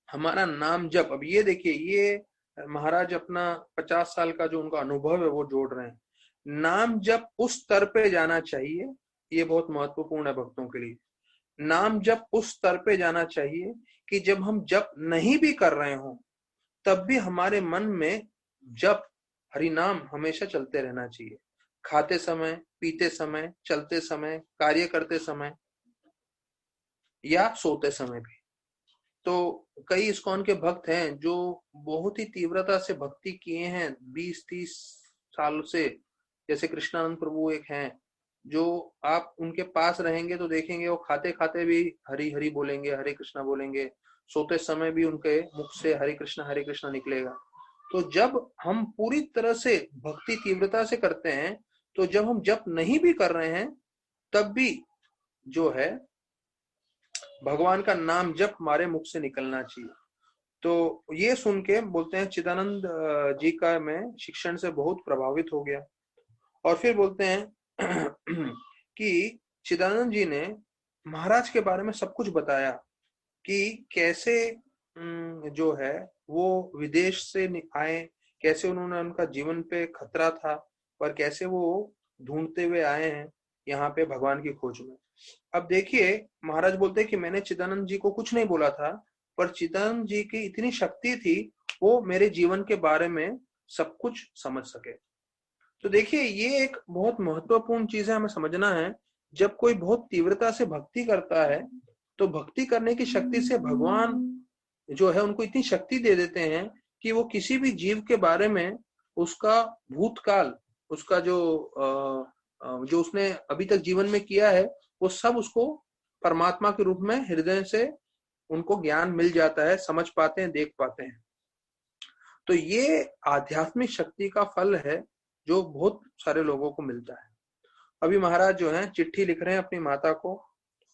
Speaker 1: हमारा नाम जप, अब ये देखिए, ये महाराज अपना 50 साल का जो उनका अनुभव है वो जोड़ रहे हैं। नाम जप उस स्तर पे जाना चाहिए, ये बहुत महत्वपूर्ण है भक्तों के लिए। नाम जप उस स्तर पे जाना चाहिए कि जब हम जप नहीं भी कर रहे हो तब भी हमारे मन में जप, हरि नाम हमेशा चलते रहना चाहिए, खाते समय, पीते समय, चलते समय, कार्य करते समय या सोते समय भी। तो कई इस्कॉन के भक्त हैं जो बहुत ही तीव्रता से भक्ति किए हैं 20-30 साल से, जैसे कृष्णानंद प्रभु एक हैं, जो आप उनके पास रहेंगे तो देखेंगे वो खाते खाते भी हरि हरि बोलेंगे, हरे कृष्णा बोलेंगे, सोते समय भी उनके मुख से हरे कृष्णा निकलेगा। तो जब हम पूरी तरह से भक्ति तीव्रता से करते हैं, तो जब हम जप नहीं भी कर रहे हैं तब भी जो है भगवान का नाम जप हमारे मुख से निकलना चाहिए। तो ये सुन के बोलते हैं चिदानंद जी का मैं शिक्षण से बहुत प्रभावित हो गया। और फिर बोलते हैं कि चिदानंद जी ने महाराज के बारे में सब कुछ बताया कि कैसे जो है वो विदेश से आए, कैसे उन्होंने उनका जीवन पे खतरा था और कैसे वो ढूंढते हुए आए हैं यहाँ पे भगवान की खोज में। अब देखिए, महाराज बोलते हैं कि मैंने चिदानंद जी को कुछ नहीं बोला था, पर चिदानंद जी की इतनी शक्ति थी, वो मेरे जीवन के बारे में सब कुछ समझ सके। तो देखिए, ये एक बहुत महत्वपूर्ण चीज है, हमें समझना है। जब कोई बहुत तीव्रता से भक्ति करता है तो भक्ति करने की शक्ति से भगवान जो है उनको इतनी शक्ति दे देते हैं कि वो किसी भी जीव के बारे में उसका भूतकाल, उसका जो उसने अभी तक जीवन में किया है, वो सब उसको परमात्मा के रूप में हृदय से उनको ज्ञान मिल जाता है, समझ पाते हैं, देख पाते हैं। तो ये आध्यात्मिक शक्ति का फल है जो बहुत सारे लोगों को मिलता है। अभी महाराज जो है चिट्ठी लिख रहे हैं अपनी माता को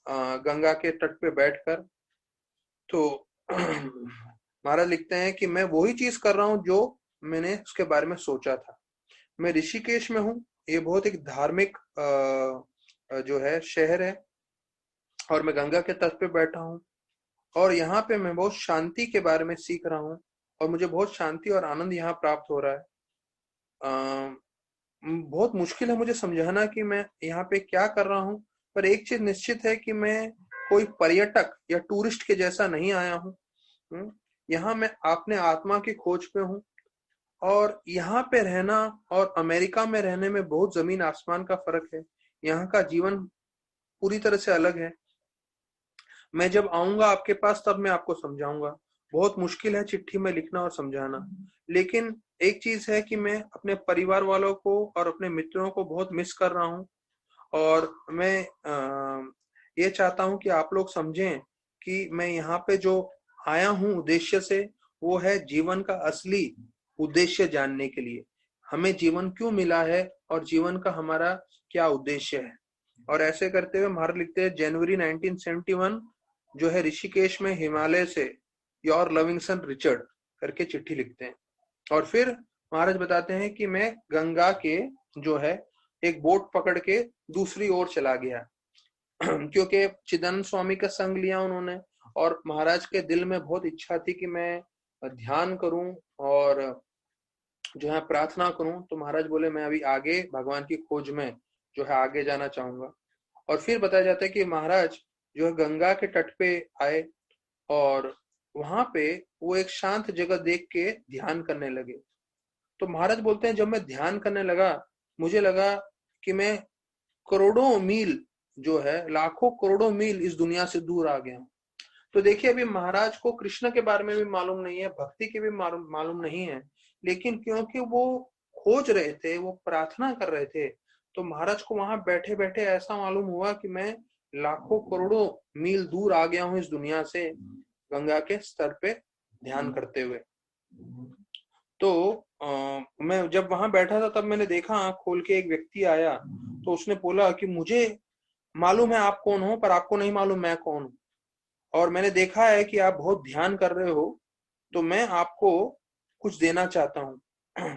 Speaker 1: गंगा के तट पे बैठकर। तो महाराज लिखते हैं कि मैं वही चीज कर रहा हूं जो मैंने उसके बारे में सोचा था। मैं ऋषिकेश में हूँ, ये बहुत एक धार्मिक जो है शहर है, और मैं गंगा के तट पे बैठा हूँ और यहाँ पे मैं बहुत शांति के बारे में सीख रहा हूँ और मुझे बहुत शांति और आनंद यहाँ प्राप्त हो रहा है। बहुत मुश्किल है मुझे समझाना कि मैं यहाँ पे क्या कर रहा हूँ, पर एक चीज निश्चित है कि मैं कोई पर्यटक या टूरिस्ट के जैसा नहीं आया हूँ। यहाँ मैं अपने आत्मा की खोज पे हूँ, और यहाँ पे रहना और अमेरिका में रहने में बहुत जमीन आसमान का फर्क है। यहाँ का जीवन पूरी तरह से अलग है। मैं जब आऊंगा आपके पास तब मैं आपको समझाऊंगा। बहुत मुश्किल है चिट्ठी में लिखना और समझाना, लेकिन एक चीज है कि मैं अपने परिवार वालों को और अपने मित्रों को बहुत मिस कर रहा हूँ। और मैं ये चाहता हूँ कि आप लोग समझें कि मैं यहाँ पे जो आया हूँ उद्देश्य से, वो है जीवन का असली उद्देश्य जानने के लिए। हमें जीवन क्यों मिला है और जीवन का हमारा क्या उद्देश्य है। और ऐसे करते हुए महाराज लिखते हैं, जनवरी 1971 जो है ऋषिकेश में हिमालय से योर लविंग सन रिचर्ड करके चिट्ठी लिखते हैं। और फिर महाराज बताते हैं कि मैं गंगा के जो है एक बोट पकड़ के दूसरी ओर चला गया क्योंकि चिदानंद स्वामी का संग लिया उन्होंने, और महाराज के दिल में बहुत इच्छा थी कि मैं ध्यान करूं और जो है प्रार्थना करूं। तो महाराज बोले मैं अभी आगे भगवान की खोज में जो है आगे जाना चाहूंगा। और फिर बताया जाता है कि महाराज जो है गंगा के तट पे आए, और वहां पे वो एक शांत जगह देख के ध्यान करने लगे। तो महाराज बोलते हैं जब मैं ध्यान करने लगा, मुझे लगा कि मैं करोड़ों मील जो है, लाखों करोड़ों मील इस दुनिया से दूर आ गया हूं। तो देखिए अभी महाराज को कृष्ण के बारे में भी मालूम नहीं है, भक्ति के भी मालूम नहीं है, लेकिन क्योंकि वो खोज रहे थे, वो प्रार्थना कर रहे थे, तो महाराज को वहां बैठे बैठे ऐसा मालूम हुआ कि मैं लाखों करोड़ों मील दूर आ गया हूं इस दुनिया से, गंगा के स्तर पे ध्यान करते हुए। तो मैं जब वहां बैठा था तब मैंने देखा, आंख खोल के एक व्यक्ति आया, तो उसने बोला कि मुझे मालूम है आप कौन हो, पर आपको नहीं मालूम मैं कौन हूं, और मैंने देखा है कि आप बहुत ध्यान कर रहे हो, तो मैं आपको कुछ देना चाहता हूं।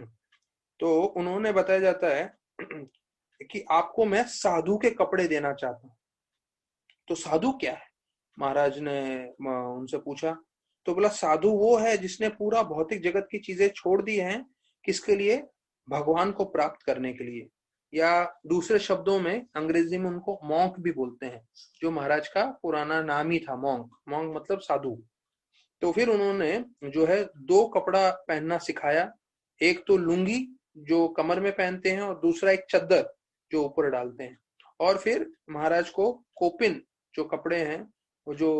Speaker 1: तो उन्होंने बताया जाता है कि आपको मैं साधु के कपड़े देना चाहता हूं। तो साधु क्या है, महाराज ने उनसे पूछा। तो बोला साधु वो है जिसने पूरा भौतिक जगत की चीजें छोड़ दी हैं, किसके लिए, भगवान को प्राप्त करने के लिए, या दूसरे शब्दों में अंग्रेजी में उनको मॉन्क भी बोलते हैं, जो महाराज का पुराना नाम ही था मॉन्क। मॉन्क मतलब साधु। तो फिर उन्होंने जो है दो कपड़ा पहनना सिखाया, एक तो लुंगी जो कमर में पहनते हैं, और दूसरा एक चद्दर जो ऊपर डालते हैं। और फिर महाराज को कोपिन जो कपड़े हैं, वो जो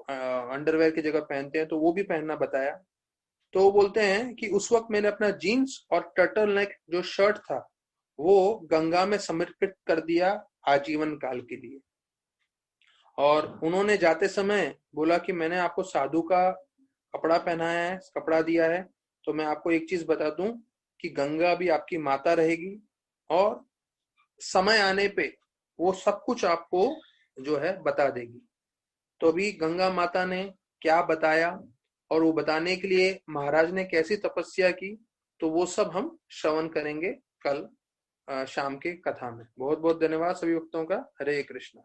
Speaker 1: अंडरवेयर की जगह पहनते हैं, तो वो भी पहनना बताया। तो वो बोलते हैं कि उस वक्त मैंने अपना जीन्स और टर्टल नेक जो शर्ट था वो गंगा में समर्पित कर दिया आजीवन काल के लिए। और उन्होंने जाते समय बोला कि मैंने आपको साधु का कपड़ा पहनाया है, कपड़ा दिया है, तो मैं आपको एक चीज बता दूं कि गंगा भी आपकी माता रहेगी, और समय आने पे वो सब कुछ आपको जो है बता देगी। तो अभी गंगा माता ने क्या बताया और वो बताने के लिए महाराज ने कैसी तपस्या की, तो वो सब हम श्रवण करेंगे कल शाम के कथा में। बहुत बहुत धन्यवाद सभी भक्तों का। हरे कृष्णा।